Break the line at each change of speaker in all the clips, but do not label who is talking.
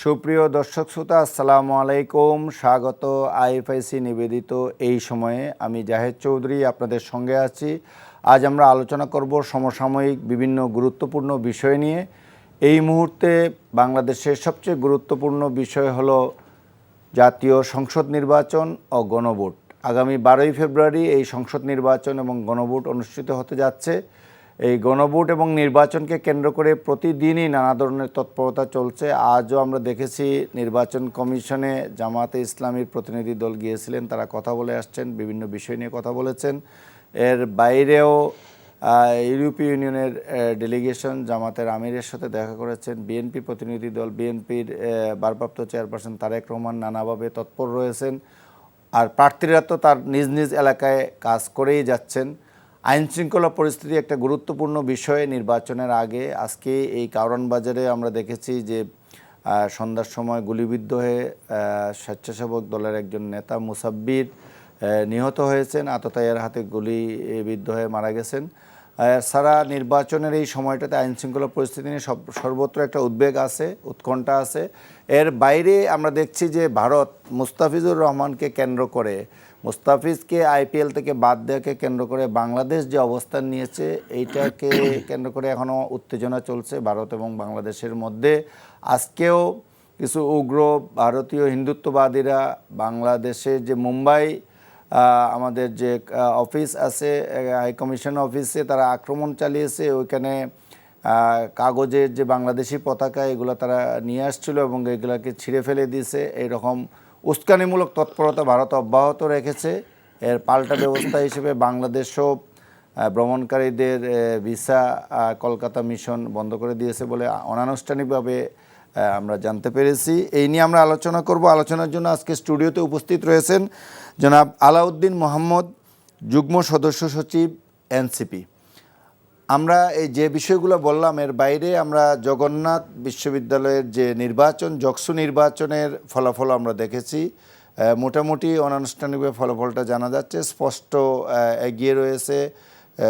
সুপ্রিয় দর্শক শ্রোতা, আসসালামু আলাইকুম। স্বাগত আইএফআইসি নিবেদিত এই সময়ে। আমি জাহেদ চৌধুরী আপনাদের সঙ্গে আছি। আজ আমরা আলোচনা করব সমসাময়িক বিভিন্ন গুরুত্বপূর্ণ বিষয় নিয়ে। এই মুহূর্তে বাংলাদেশের সবচেয়ে গুরুত্বপূর্ণ বিষয় হলো জাতীয় সংসদ নির্বাচন ও গণভোট। আগামী 12ই ফেব্রুয়ারি এই সংসদ নির্বাচন এবং গণভোট অনুষ্ঠিত হতে যাচ্ছে। এই গণভোট এবং নির্বাচনকে কেন্দ্র করে প্রতিদিনই নানা ধরনের তৎপরতা চলছে। আজও আমরা দেখেছি নির্বাচন কমিশনে জামায়াতে ইসলামীর প্রতিনিধি দল গিয়েছিলেন, তারা কথা বলে আসছেন, বিভিন্ন বিষয় নিয়ে কথা বলেছেন। এর বাইরেও ইউরোপীয় ইউনিয়নের ডেলিগেশন জামাতের আমিরের সাথে দেখা করেছেন। বিএনপি প্রতিনিধি দল, বিএনপির ভারপ্রাপ্ত চেয়ারপারসন তারেক রহমান নানাভাবে তৎপর রয়েছেন। আর প্রার্থীরা তো তার নিজ নিজ এলাকায় কাজ করেই যাচ্ছেন। আইনশৃঙ্খলা পরিস্থিতি একটা গুরুত্বপূর্ণ বিষয় নির্বাচনের আগে। আজকে এই কারওয়ান বাজারে আমরা দেখেছি যে সন্ধ্যার সময় গুলিবিদ্ধ হয়ে স্বেচ্ছাসেবক দলের একজন নেতা মুসাব্বির নিহত হয়েছেন, আততায়ীর হাতে গুলিবিদ্ধ হয়ে মারা গেছেন। সারা নির্বাচনের এই সময়টাতে আইনশৃঙ্খলা পরিস্থিতি নিয়ে সর্বত্র একটা উদ্বেগ আছে, উৎকণ্ঠা আছে। এর বাইরে আমরা দেখছি যে ভারত মুস্তাফিজুর রহমানকে কেন্দ্র করে, মুস্তাফিজকে আইপিএল থেকে বাদ দেওয়াকে কেন্দ্র করে বাংলাদেশ যে অবস্থান নিয়েছে, এইটাকে কেন্দ্র করে এখনও উত্তেজনা চলছে ভারত এবং বাংলাদেশের মধ্যে। আজকেও কিছু উগ্র ভারতীয় হিন্দুত্ববাদীরা বাংলাদেশের যে মুম্বাই আমাদের যে অফিস আছে, হাইকমিশন অফিসে তারা আক্রমণ চালিয়েছে। ওইখানে কাগজের যে বাংলাদেশি পতাকা এগুলো তারা নিয়ে আসছিল এবং এগুলোকে ছিঁড়ে ফেলে দিয়েছে। এইরকম উস্কানিমূলক তৎপরতা ভারত অব্যাহত রেখেছে। এর পাল্টা ব্যবস্থা হিসেবে বাংলাদেশও ভ্রমণকারীদের ভিসা কলকাতা মিশন বন্ধ করে দিয়েছে বলে অনানুষ্ঠানিকভাবে আমরা জানতে পেরেছি। এই নিয়ে আমরা আলোচনা করব। আলোচনার জন্য আজকে স্টুডিওতে উপস্থিত রয়েছেন জনাব আলাউদ্দিন মোহাম্মদ, যুগ্ম সদস্য সচিব, এনসিপি। আমরা এই যে বিষয়গুলো বললাম এর বাইরে আমরা জগন্নাথ বিশ্ববিদ্যালয়ের যে নির্বাচন, জকসু নির্বাচনের ফলাফল আমরা দেখেছি। মোটামুটি অনানুষ্ঠানিকভাবে ফলাফলটা জানা যাচ্ছে, স্পষ্ট এগিয়ে রয়েছে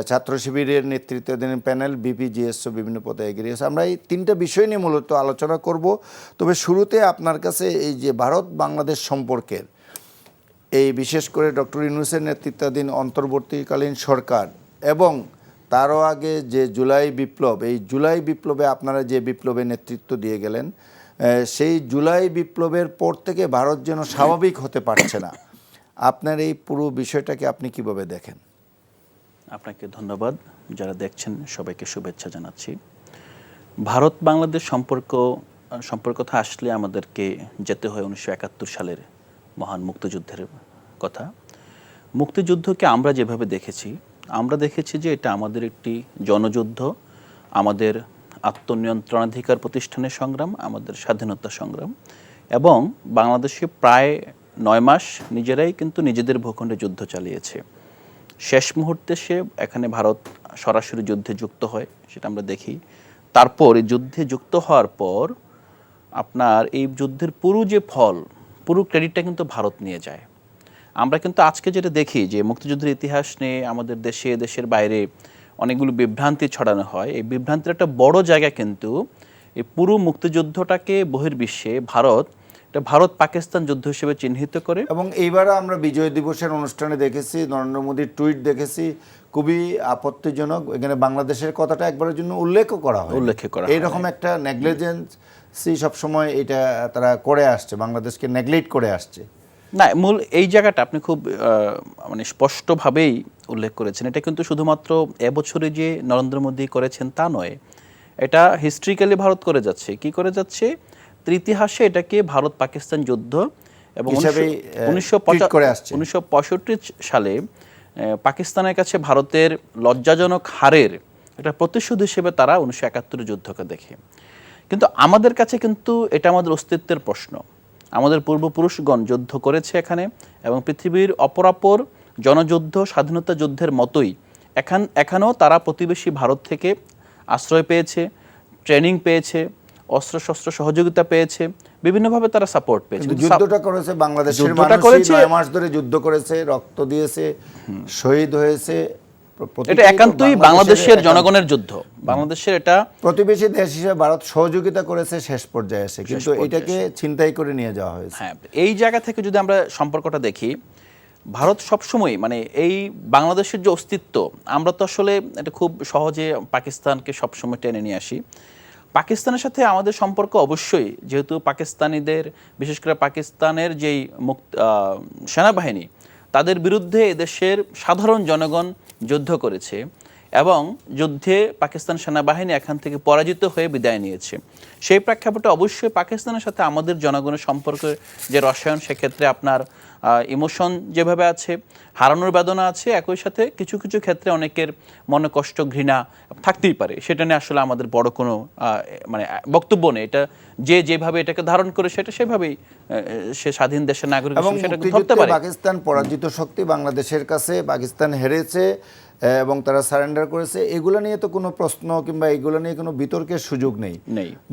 ছাত্র শিবিরের নেতৃত্বাধীন প্যানেল, বিপিজিএসও বিভিন্ন পদে এগিয়ে রয়েছে। আমরা এই তিনটা বিষয় নিয়ে মূলত আলোচনা করব। তবে শুরুতে আপনার কাছে এই যে ভারত বাংলাদেশ সম্পর্কের এই বিশেষ করে ডক্টর ইউনূসের নেতৃত্বাধীন অন্তর্বর্তীকালীন সরকার এবং তারও আগে যে জুলাই বিপ্লব, এই জুলাই বিপ্লবে আপনারা যে বিপ্লবে নেতৃত্ব দিয়ে গেলেন, সেই জুলাই বিপ্লবের পর থেকে ভারত যেন স্বাভাবিক হতে পারছে না। আপনার এই পুরো বিষয়টাকে আপনি কিভাবে দেখেন?
আপনাকে ধন্যবাদ। যারা দেখছেন সবাইকে শুভেচ্ছা জানাচ্ছি। ভারত বাংলাদেশ সম্পর্কটা আসলে আমাদেরকে যেতে হয় 1971 সালের মহান মুক্তিযুদ্ধের কথা। মুক্তিযুদ্ধকে আমরা যেভাবে দেখেছি, আমরা দেখেছি যে এটা আমাদের একটি জনযুদ্ধ, আমাদের আত্মনিয়ন্ত্রণাধিকার প্রতিষ্ঠানের সংগ্রাম, আমাদের স্বাধীনতা সংগ্রাম। এবং বাংলাদেশে প্রায় 9 মাস নিজেরাই কিন্তু নিজেদের ভূখণ্ডে যুদ্ধ চালিয়েছে। শেষ মুহূর্তে এখানে ভারত সরাসরি যুদ্ধে যুক্ত হয়, সেটা আমরা দেখি। তারপর এই যুদ্ধে যুক্ত হওয়ার পর আপনার এই যুদ্ধের পুরো ক্রেডিটটা কিন্তু ভারত নিয়ে যায়। আমরা কিন্তু আজকে যেটা দেখি যে মুক্তিযুদ্ধের ইতিহাস নিয়ে আমাদের দেশের বাইরে অনেকগুলো বিভ্রান্তি ছড়ানো হয়। এই বিভ্রান্তির একটা বড় জায়গা কিন্তু এই পুরো মুক্তিযুদ্ধটাকে বহির্বিশ্বে ভারত পাকিস্তান যুদ্ধ হিসেবে চিহ্নিত করে।
এবং এইবার আমরা বিজয় দিবসের অনুষ্ঠানে দেখেছি, নরেন্দ্র মোদীর টুইট দেখেছি, খুবই আপত্তিজনক। এখানে বাংলাদেশের কথাটা একবারের জন্য উল্লেখ করা হয়। এইরকম একটা নেগলিজেন্সি সবসময় এটা তারা করে আসছে, বাংলাদেশকে নেগলেক্ট করে আসছে।
না, মূল এই জায়গাটা আপনি খুব মানে স্পষ্টভাবেই উল্লেখ করেছেন। এটা কিন্তু শুধুমাত্র এবছরে যে নরেন্দ্র মোদী করেছেন তা নয়, এটা হিস্ট্রিক্যালি ভারত করে যাচ্ছে। কি করে যাচ্ছে? ইতিহাসে এটাকে ভারত পাকিস্তান যুদ্ধ এবং 1965 সালে পাকিস্তানের কাছে ভারতের লজ্জাজনক হারের একটা প্রতিশোধ হিসেবে তারা 1971 যুদ্ধকে দেখে। কিন্তু আমাদের কাছে কিন্তু এটা আমাদের অস্তিত্বের প্রশ্ন। আমাদের পূর্বপুরুষগণ যুদ্ধ করেছে এখানে, এবং পৃথিবীর অপরাপর জনযুদ্ধ, স্বাধীনতা যুদ্ধের মতোই এখানেও তারা প্রতিবেশী ভারত থেকে আশ্রয় পেয়েছে, ট্রেনিং পেয়েছে, অস্ত্রশস্ত্র সহযোগিতা পেয়েছে, বিভিন্নভাবে তারা সাপোর্ট পেয়েছে।
যুদ্ধটা করেছে বাংলাদেশের মানুষ, 9 মাস ধরে যুদ্ধ করেছে, রক্ত দিয়েছে, শহীদ হয়েছে,
এটা একান্তই বাংলাদেশের জনগণের যুদ্ধ, বাংলাদেশের এটা
প্রতিবেশী দেশ হিসেবে ভারত সহযোগিতা করেছে শেষ পর্যায়ে এসে, কিন্তু এটাকে ছিনতাই করে নিয়ে যাওয়া হয়েছে।
হ্যাঁ, এই জায়গা থেকে যদি আমরা সম্পর্কটা দেখি, ভারত সবসময় মানে এই বাংলাদেশের যে অস্তিত্ব, আমরা তো আসলে এটা খুব সহজে পাকিস্তানকে সবসময় টেনে নিয়ে আসি। পাকিস্তানের সাথে আমাদের সম্পর্ক অবশ্যই, যেহেতু পাকিস্তানিদের, বিশেষ করে পাকিস্তানের যেই সেনাবাহিনী, তাদের বিরুদ্ধে এদেশের সাধারণ জনগণ যুদ্ধ করেছে এবং যুদ্ধে পাকিস্তান সেনাবাহিনী এখান থেকে পরাজিত হয়ে বিদায় নিয়েছে। সেই প্রেক্ষাপটে অবশ্যই পাকিস্তানের সাথে আমাদের জনগণের সম্পর্কের যে রসায়ন, সেক্ষেত্রে আপনার ইমোশন যেভাবে আছে, হারানোর বেদনা আছে, একই সাথে কিছু কিছু ক্ষেত্রে অনেকের মনে কষ্ট, ঘৃণা থাকতেই পারে। সেটা নিয়ে আসলে আমাদের বড় কোনো মানে বক্তব্য নেই। এটা যে যেভাবে এটাকে ধারণ করে সেটা সেভাবেই সে স্বাধীন দেশের নাগরিক হিসেবে সেটাকে ধরতে পারে।
পাকিস্তান পরাজিত শক্তি, বাংলাদেশের কাছে পাকিস্তান হেরেছে এবং তারা সারেন্ডার করেছে, এগুলো নিয়ে তো কোনো প্রশ্ন কিংবা এগুলো নিয়ে কোনো বিতর্কের সুযোগ নেই।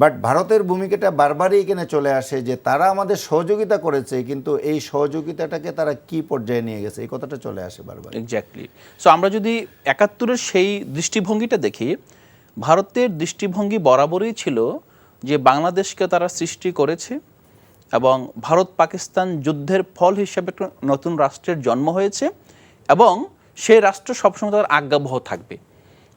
বাট ভারতের ভূমিকাটা বারবারই এখানে চলে আসে যে তারা আমাদের সহযোগিতা করেছে, কিন্তু এই সহযোগিতাটাকে তারা কি পর্যায়ে নিয়ে গেছে, এই কথাটা চলে আসে বারবার।
এক্স্যাক্টলি। সো আমরা যদি ৭১-এর সেই দৃষ্টিভঙ্গিটা দেখি, ভারতের দৃষ্টিভঙ্গি বরাবরই ছিল যে বাংলাদেশকে তারা সৃষ্টি করেছে এবং ভারত পাকিস্তান যুদ্ধের ফল হিসেবে একটা নতুন রাষ্ট্রের জন্ম হয়েছে এবং সেই রাষ্ট্র সবসময় তার আজ্ঞাবহ থাকবে।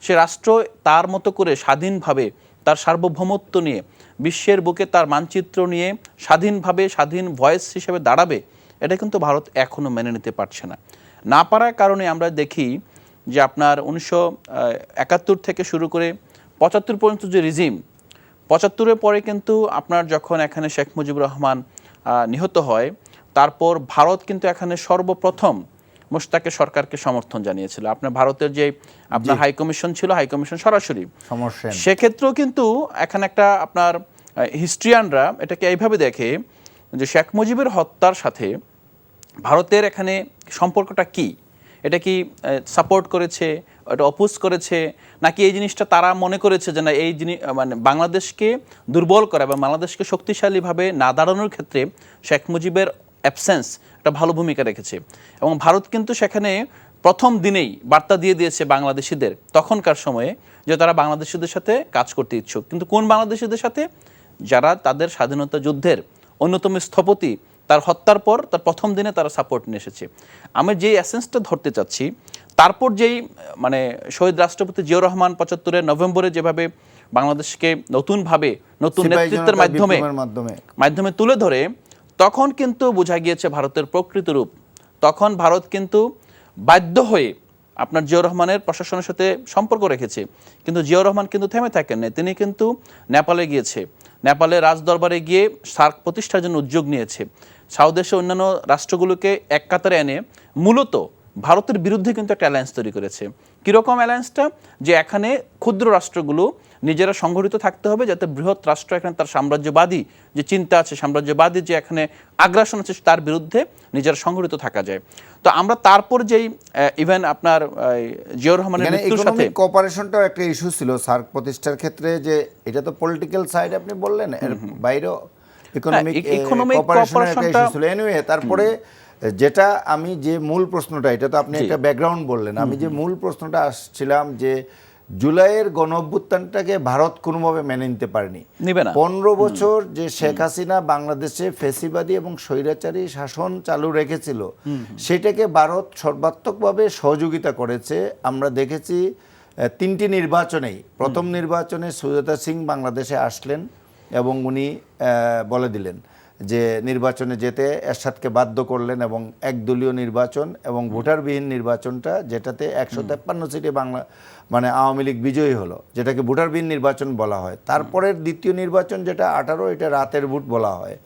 সে রাষ্ট্র তার মতো করে স্বাধীনভাবে তার সার্বভৌমত্ব নিয়ে বিশ্বের বুকে তার মানচিত্র নিয়ে স্বাধীনভাবে স্বাধীন ভয়েস হিসেবে দাঁড়াবে, এটা কিন্তু ভারত এখনও মেনে নিতে পারছে না। না পারার কারণে আমরা দেখি যে আপনার ১৯৭১ থেকে শুরু করে ৭৫ পর্যন্ত যে রিজিম, ৭৫-এর পরে কিন্তু আপনার যখন এখানে শেখ মুজিবুর রহমান নিহত হয়, তারপর ভারত কিন্তু এখানে সর্বপ্রথম মোশতাকের সরকারকে সমর্থন জানিয়েছিল। আপনার ভারতের যে আপনার হাই কমিশন ছিল, হাই কমিশন সরাসরি, সেক্ষেত্রেও কিন্তু এখানে একটা আপনার হিস্ট্রিয়ানরা এটাকে এইভাবে দেখে যে শেখ মুজিবের হত্যার সাথে ভারতের এখানে সম্পর্কটা কি, এটা কি সাপোর্ট করেছে, এটা অপোজ করেছে, নাকি এই জিনিসটা তারা মনে করেছে যে না এই জিনিস মানে বাংলাদেশকে দুর্বল করা এবং বাংলাদেশকে শক্তিশালীভাবে না দাঁড়ানোর ক্ষেত্রে শেখ মুজিবের অ্যাবসেন্স একটা ভালো ভূমিকা রেখেছে। এবং ভারত কিন্তু সেখানে প্রথম দিনেই বার্তা দিয়ে দিয়েছে বাংলাদেশিদের তখনকার সময়ে যে তারা বাংলাদেশিদের সাথে কাজ করতে ইচ্ছুক। কিন্তু কোন বাংলাদেশিদের সাথে? যারা তাদের স্বাধীনতা যুদ্ধের অন্যতম স্থপতি, তার হত্যার পর তার প্রথম দিনে তারা সাপোর্ট নিয়ে এসেছে। আমি যে এসেন্সটা ধরতে চাচ্ছি, তারপর যেই মানে শহীদ রাষ্ট্রপতি জিয়াউর রহমান ৭৫-এর নভেম্বরে যেভাবে বাংলাদেশকে নতুনভাবে নতুন নেতৃত্বের মাধ্যমে তুলে ধরে, তখন কিন্তু বোঝা গিয়েছে ভারতের প্রকৃত রূপ। তখন ভারত কিন্তু বাধ্য হয়ে আপনার জিয়াউর রহমানের প্রশাসনের সাথে সম্পর্ক রেখেছে, কিন্তু জিয়াউর রহমান কিন্তু থেমে থাকেন না। তিনি কিন্তু নেপালে গিয়েছে, নেপালে রাজদরবারে গিয়ে সার্ক প্রতিষ্ঠার জন্য উদ্যোগ নিয়েছে। সাউথ এশিয়ার অন্যান্য রাষ্ট্রগুলোকে এক কাতারে এনে মূলত ভারতের বিরুদ্ধে কিন্তু একটা অ্যালায়েন্স তৈরি করেছে। কীরকম অ্যালায়েন্সটা? যে এখানে ক্ষুদ্র রাষ্ট্রগুলো নিজেরা সংগঠিত থাকতে হবে, যাতে বৃহৎ রাষ্ট্র এখানে তার সাম্রাজ্যবাদী যে চিন্তা আছে, সাম্রাজ্যবাদী যে এখানে আগ্রাসন আছে, তার বিরুদ্ধে নিজেরা সংগঠিত থাকা যায়। তো আমরা তারপর যেই ইভেন আপনার জিয়াউর রহমানের মৃত্যুর সাথে
কোঅপারেশনটাও একটা ইস্যু ছিল সার্ক প্রতিষ্ঠার ক্ষেত্রে, যে এটা তো পলিটিক্যাল সাইড আপনি বললেন, এর বাইরেও ইকোনমিক কোঅপারেশনের একটা ইস্যু ছিল। এনিওয়ে, তারপরে যেটা আমি যে মূল প্রশ্নটা, এটা তো আপনি একটা ব্যাকগ্রাউন্ড বললেন, আমি যে মূল প্রশ্নটা আসছিলাম যে জুলাইয়ের গণঅভ্যুত্থানটাকে ভারত কোনোভাবে মেনে নিতে পারেনি। ১৫ বছর যে শেখ হাসিনা বাংলাদেশে ফ্যাসিবাদী এবং স্বৈরাচারী শাসন চালু রেখেছিল, সেটাকে ভারত সর্বাত্মকভাবে সহযোগিতা করেছে। আমরা দেখেছি ৩টি নির্বাচনেই, প্রথম নির্বাচনে সুজাতা সিং বাংলাদেশে আসলেন এবং উনি বলে দিলেন যে নির্বাচনে যেতে, এরশাদকে বাধ্য করলেন এবং একদলীয় নির্বাচন এবং ভোটারবিহীন নির্বাচনটা, যেটাতে ১৫৩ সিটে মানে আওয়ামী লীগ বিজয়ী হলো, যেটাকে ভোটারবিহীন নির্বাচন বলা হয়। তারপরের দ্বিতীয় নির্বাচন যেটা ১৮, এটা রাতের ভোট বলা হয়,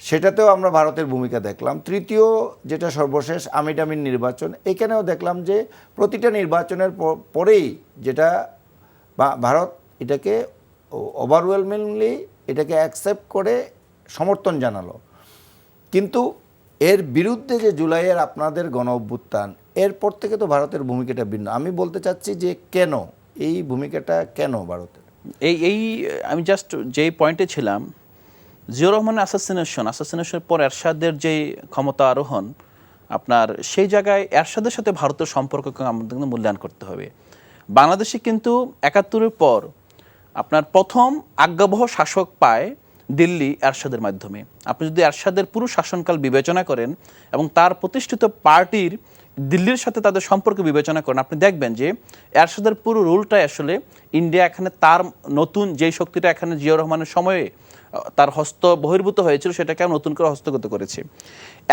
সেটাতেও আমরা ভারতের ভূমিকা দেখলাম। তৃতীয় যেটা সর্বশেষ আমিন আমিন নির্বাচন, এখানেও দেখলাম যে প্রতিটা নির্বাচনের পরেই যেটা ভারত এটাকে ওভারওয়েলমিংলি এটাকে অ্যাকসেপ্ট করে সমর্থন জানালো। কিন্তু এর বিরুদ্ধে যে জুলাইয়ের আপনাদের গণ অভ্যুত্থান, এরপর থেকে তো ভারতের ভূমিকাটা ভিন্ন। আমি বলতে চাচ্ছি যে কেন এই ভূমিকাটা, কেন ভারতের
এই আমি জাস্ট যেই পয়েন্টে ছিলাম, জিয়াউর রহমানের অ্যাসাসিনেশনের পর এরশাদের যেই ক্ষমতা আরোহণ, আপনার সেই জায়গায় এরশাদের সাথে ভারতের সম্পর্ককে আমাদের কিন্তু মূল্যায়ন করতে হবে। বাংলাদেশে কিন্তু ৭১-এর পর আপনার প্রথম আজ্ঞাবহ শাসক পায় দিল্লি এরশাদের মাধ্যমে। আপনি যদি এরশাদের পুরো শাসনকাল বিবেচনা করেন এবং তার প্রতিষ্ঠিত পার্টির দিল্লির সাথে তাদের সম্পর্ক বিবেচনা করেন, আপনি দেখবেন যে এরশাদের পুরো রুলটাই আসলে ইন্ডিয়া এখানে তার নতুন যেই শক্তিটা এখানে জিয়াউর রহমানের সময়ে তার হস্ত বহির্ভূত হয়েছিল সেটাকে নতুন করে হস্তগত করেছে।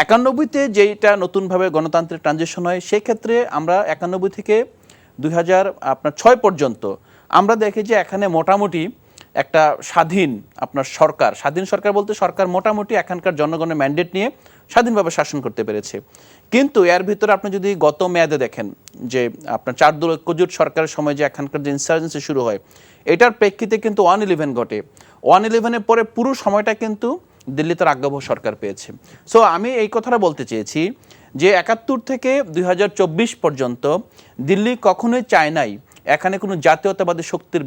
৯১-তে যেইটা নতুনভাবে গণতান্ত্রিক ট্রানজিশন হয়, সেই ক্ষেত্রে আমরা ৯১ থেকে ২০০৬ পর্যন্ত আমরা দেখি যে এখানে মোটামুটি একটা স্বাধীন আপনার সরকার, স্বাধীন সরকার বলতে সরকার মোটামুটি এখানকার জনগণের ম্যান্ডেট নিয়ে স্বাধীনভাবে শাসন করতে পেরেছে। কিন্তু এর ভিতরে আপনি যদি গত মেয়াদে দেখেন যে আপনার ৪ দল ঐক্যজোট সরকারের সময় যে এখানকার যে ইনসার্জেন্সি শুরু হয়, এটার প্রেক্ষিতে কিন্তু 111 ঘটে। 111-এর পরে পুরো সময়টা কিন্তু দিল্লি তার আজ্ঞাবহ সরকার পেয়েছে। সো আমি এই কথাটা বলতে চেয়েছি যে ৭১ থেকে ২০২৪ পর্যন্ত দিল্লি কখনোই চায় নাই এখানে কোনো জাতীয়তাবাদী শক্তির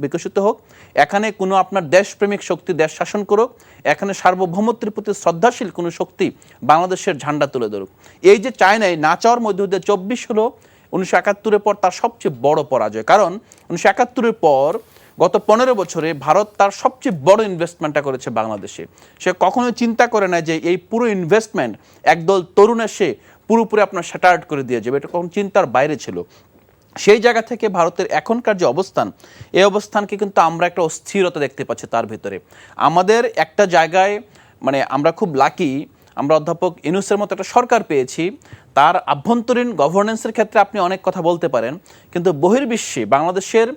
বিকশিত হোক, এখানে কোনো আপনার দেশপ্রেমিক শক্তি দেশ শাসন করুক, এখানে সার্বভৌমত্বের প্রতি শ্রদ্ধাশীল কোনো শক্তি বাংলাদেশের ঝান্ডা তুলে ধরুক। এই যে চায় নাই, না চাওয়ার মধ্যে ২৪ হলো ১৯৭১-এর পর তার সবচেয়ে বড় পরাজয়। কারণ ১৯৭১-এর পর গত ১৫ বছরে ভারত তার সবচেয়ে বড় ইনভেস্টমেন্টটা করেছে বাংলাদেশে। সে কখনোই চিন্তা করে না যে এই পুরো ইনভেস্টমেন্ট একদল তরুণ এসে পুরোপুরি আপনার শাটার্ড করে দিয়ে যাবে, এটা কখন চিন্তার বাইরে ছিল। সেই জায়গা থেকে ভারতের এখনকার যে অবস্থান, এই অবস্থানকে কিন্তু আমরা একটা অস্থিরতা দেখতে পাচ্ছি তার ভেতরে। আমাদের একটা জায়গায় মানে আমরা খুব লাকি, আমরা অধ্যাপক ইউনূসের মতো একটা সরকার পেয়েছি। তার আভ্যন্তরীণ গভর্নেন্সের ক্ষেত্রে আপনি অনেক কথা বলতে পারেন, কিন্তু বহির্বিশ্বে বাংলাদেশের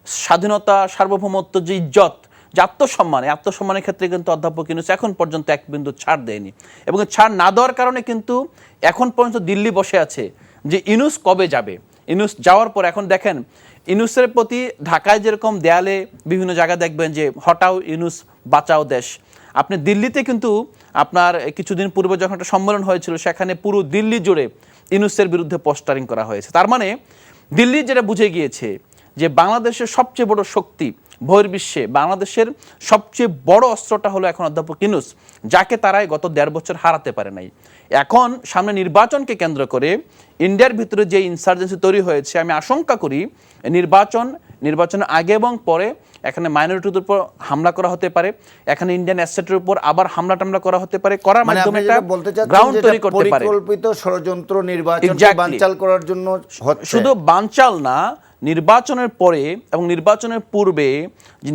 স্বাধীনতা, সার্বভৌমত্ব, যে ইজ্জত, যে আত্মসম্মানের ক্ষেত্রে কিন্তু অধ্যাপক ইউনূস এখন পর্যন্ত এক বিন্দু ছাড় দেয়নি। এবং ছাড় না দেওয়ার কারণে কিন্তু এখন পর্যন্ত দিল্লি বসে আছে যে ইউনূস কবে যাবে। ইউনূস যাওয়ার পর এখন দেখেন ইউনূসের প্রতি ঢাকায় যেরকম দেয়ালে বিভিন্ন জায়গায় দেখবেন যে হটাও ইউনূস বাঁচাও দেশ, আপনি দিল্লিতে কিন্তু আপনার কিছুদিন পূর্বে যখন একটা সম্মেলন হয়েছিল সেখানে পুরো দিল্লি জুড়ে ইউনূসের বিরুদ্ধে পোস্টারিং করা হয়েছে। তার মানে দিল্লি যেটা বুঝে গিয়েছে যে বাংলাদেশের সবচেয়ে বড় শক্তি বহির্বিশ্বে, বাংলাদেশের সবচেয়ে বড় অস্ত্রটা হলো এখন অধ্যাপক ইউনূস, যাকে তারাই গত ১.৫ বছর হারাতে পারে নাই। এখন সামনে নির্বাচনকে কেন্দ্র করে ইন্ডিয়ার ভিতরে যে ইনসার্জেন্সি তৈরি হয়েছে, আমি আশঙ্কা করি নির্বাচনের আগে এবং পরে এখানে মাইনরিটির উপর হামলা করা হতে পারে, এখানে ইন্ডিয়ান অ্যাসেটের উপর আবার হামলা টামলা করা হতে পারে, করার মাধ্যমে একটা গ্রাউন্ড তৈরি করতে পারে।
পরিকল্পিত ষড়যন্ত্র নির্বাচনকে বানচাল করার জন্য হচ্ছে।
শুধু বানচাল না, নির্বাচনের পরে এবং নির্বাচনের পূর্বে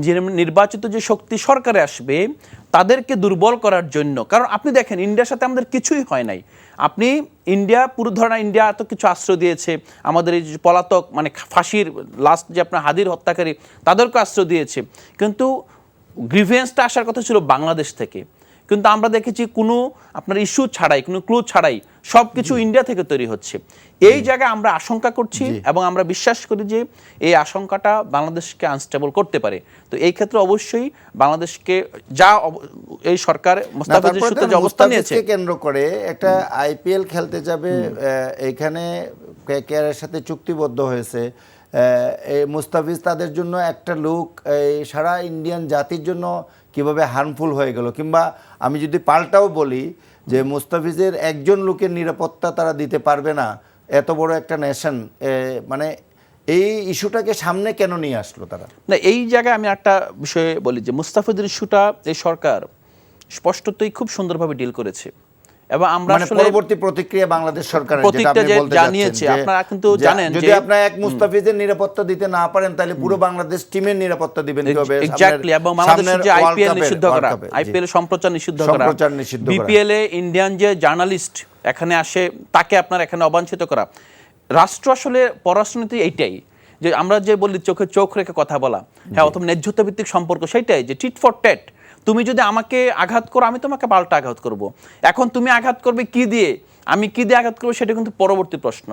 যে নির্বাচিত যে শক্তি সরকারে আসবে তাদেরকে দুর্বল করার জন্য। কারণ আপনি দেখেন ইন্ডিয়ার সাথে আমাদের কিছুই হয় নাই। আপনি ইন্ডিয়া পুরো ধরনের ইন্ডিয়া এত কিছু আশ্রয় দিয়েছে, আমাদের এই যে পলাতক মানে ফাঁসির লাস্ট যে আপনার হাদির হত্যাকারী তাদেরকে আশ্রয় দিয়েছে, কিন্তু গ্রিভেন্সটা আসার কথা ছিল বাংলাদেশ থেকে। কিন্তু আমরা দেখেছি কোনো আপনার ইস্যু ছাড়াই, কোনো ক্লু ছাড়াই সব কিছু ইন্ডিয়া থেকে তৈরি হচ্ছে। এই জায়গায় আমরা আশঙ্কা করছি এবং আমরা বিশ্বাস করি যে এই আশঙ্কাটা বাংলাদেশকে আনস্টেবল করতে পারে। তো এই ক্ষেত্রে অবশ্যই বাংলাদেশকে যা এই সরকার মোস্তাফিজের সাথে যে অবস্থান নিয়েছে,
কেন্দ্র করে একটা আইপিএল খেলতে যাবে, এখানে কেকেআরের সাথে চুক্তিবদ্ধ হয়েছে। এই মুস্তাফিজ তাদের জন্য একটা লুক সারা ইন্ডিয়ান জাতির জন্য কিভাবে হার্মফুল হয়ে গেল। কিংবা আমি যদি পাল্টাও বলি যে মুস্তাফিজের একজন লোকের নিরাপত্তা তারা দিতে পারবে না, এত বড় একটা নেশন, মানে এই ইস্যুটাকে সামনে কেন নিয়ে আসলো তারা?
না, এই জায়গায় আমি একটা বিষয়ে বলি যে মুস্তাফিজের ইস্যুটা এই সরকার স্পষ্টতই খুব সুন্দরভাবে ডিল করেছে এবং আমরা
আসলে পরবর্তী প্রতিক্রিয়া বাংলাদেশ সরকারের যেটা আপনি বলতে
জানিয়েছে, আপনারা কিন্তু জানেন যে
যদি আপনারা এক মুস্তাফিজের নিরাপত্তা দিতে না পারেন তাহলে পুরো বাংলাদেশ টিমের নিরাপত্তা দিবেন কিভাবে?
এক্স্যাক্টলি। এবং বাংলাদেশের যে আইপিএল নিষিদ্ধ করা, আইপিএল সম্প্রচার নিষিদ্ধ করা, বিপিএল এ ইন্ডিয়ান যে জার্নালিস্ট এখানে আসে তাকে আপনার এখানে অবাঞ্ছিত করা। রাষ্ট্র আসলে পররাষ্ট্রনীতি এইটাই যে আমরা যে বলি চোখে চোখ রেখে কথা বলা, হ্যাঁ, অথবা ন্যায্যতা ভিত্তিক সম্পর্ক, সেটাই যে টিট ফর ট্যাট। তুমি যদি আমাকে আঘাত করো আমি তোমাকে পাল্টা আঘাত করব। এখন তুমি আঘাত করবে কি দিয়ে, আমি কি দিয়ে আঘাত করবো সেটা কিন্তু পরবর্তী প্রশ্ন।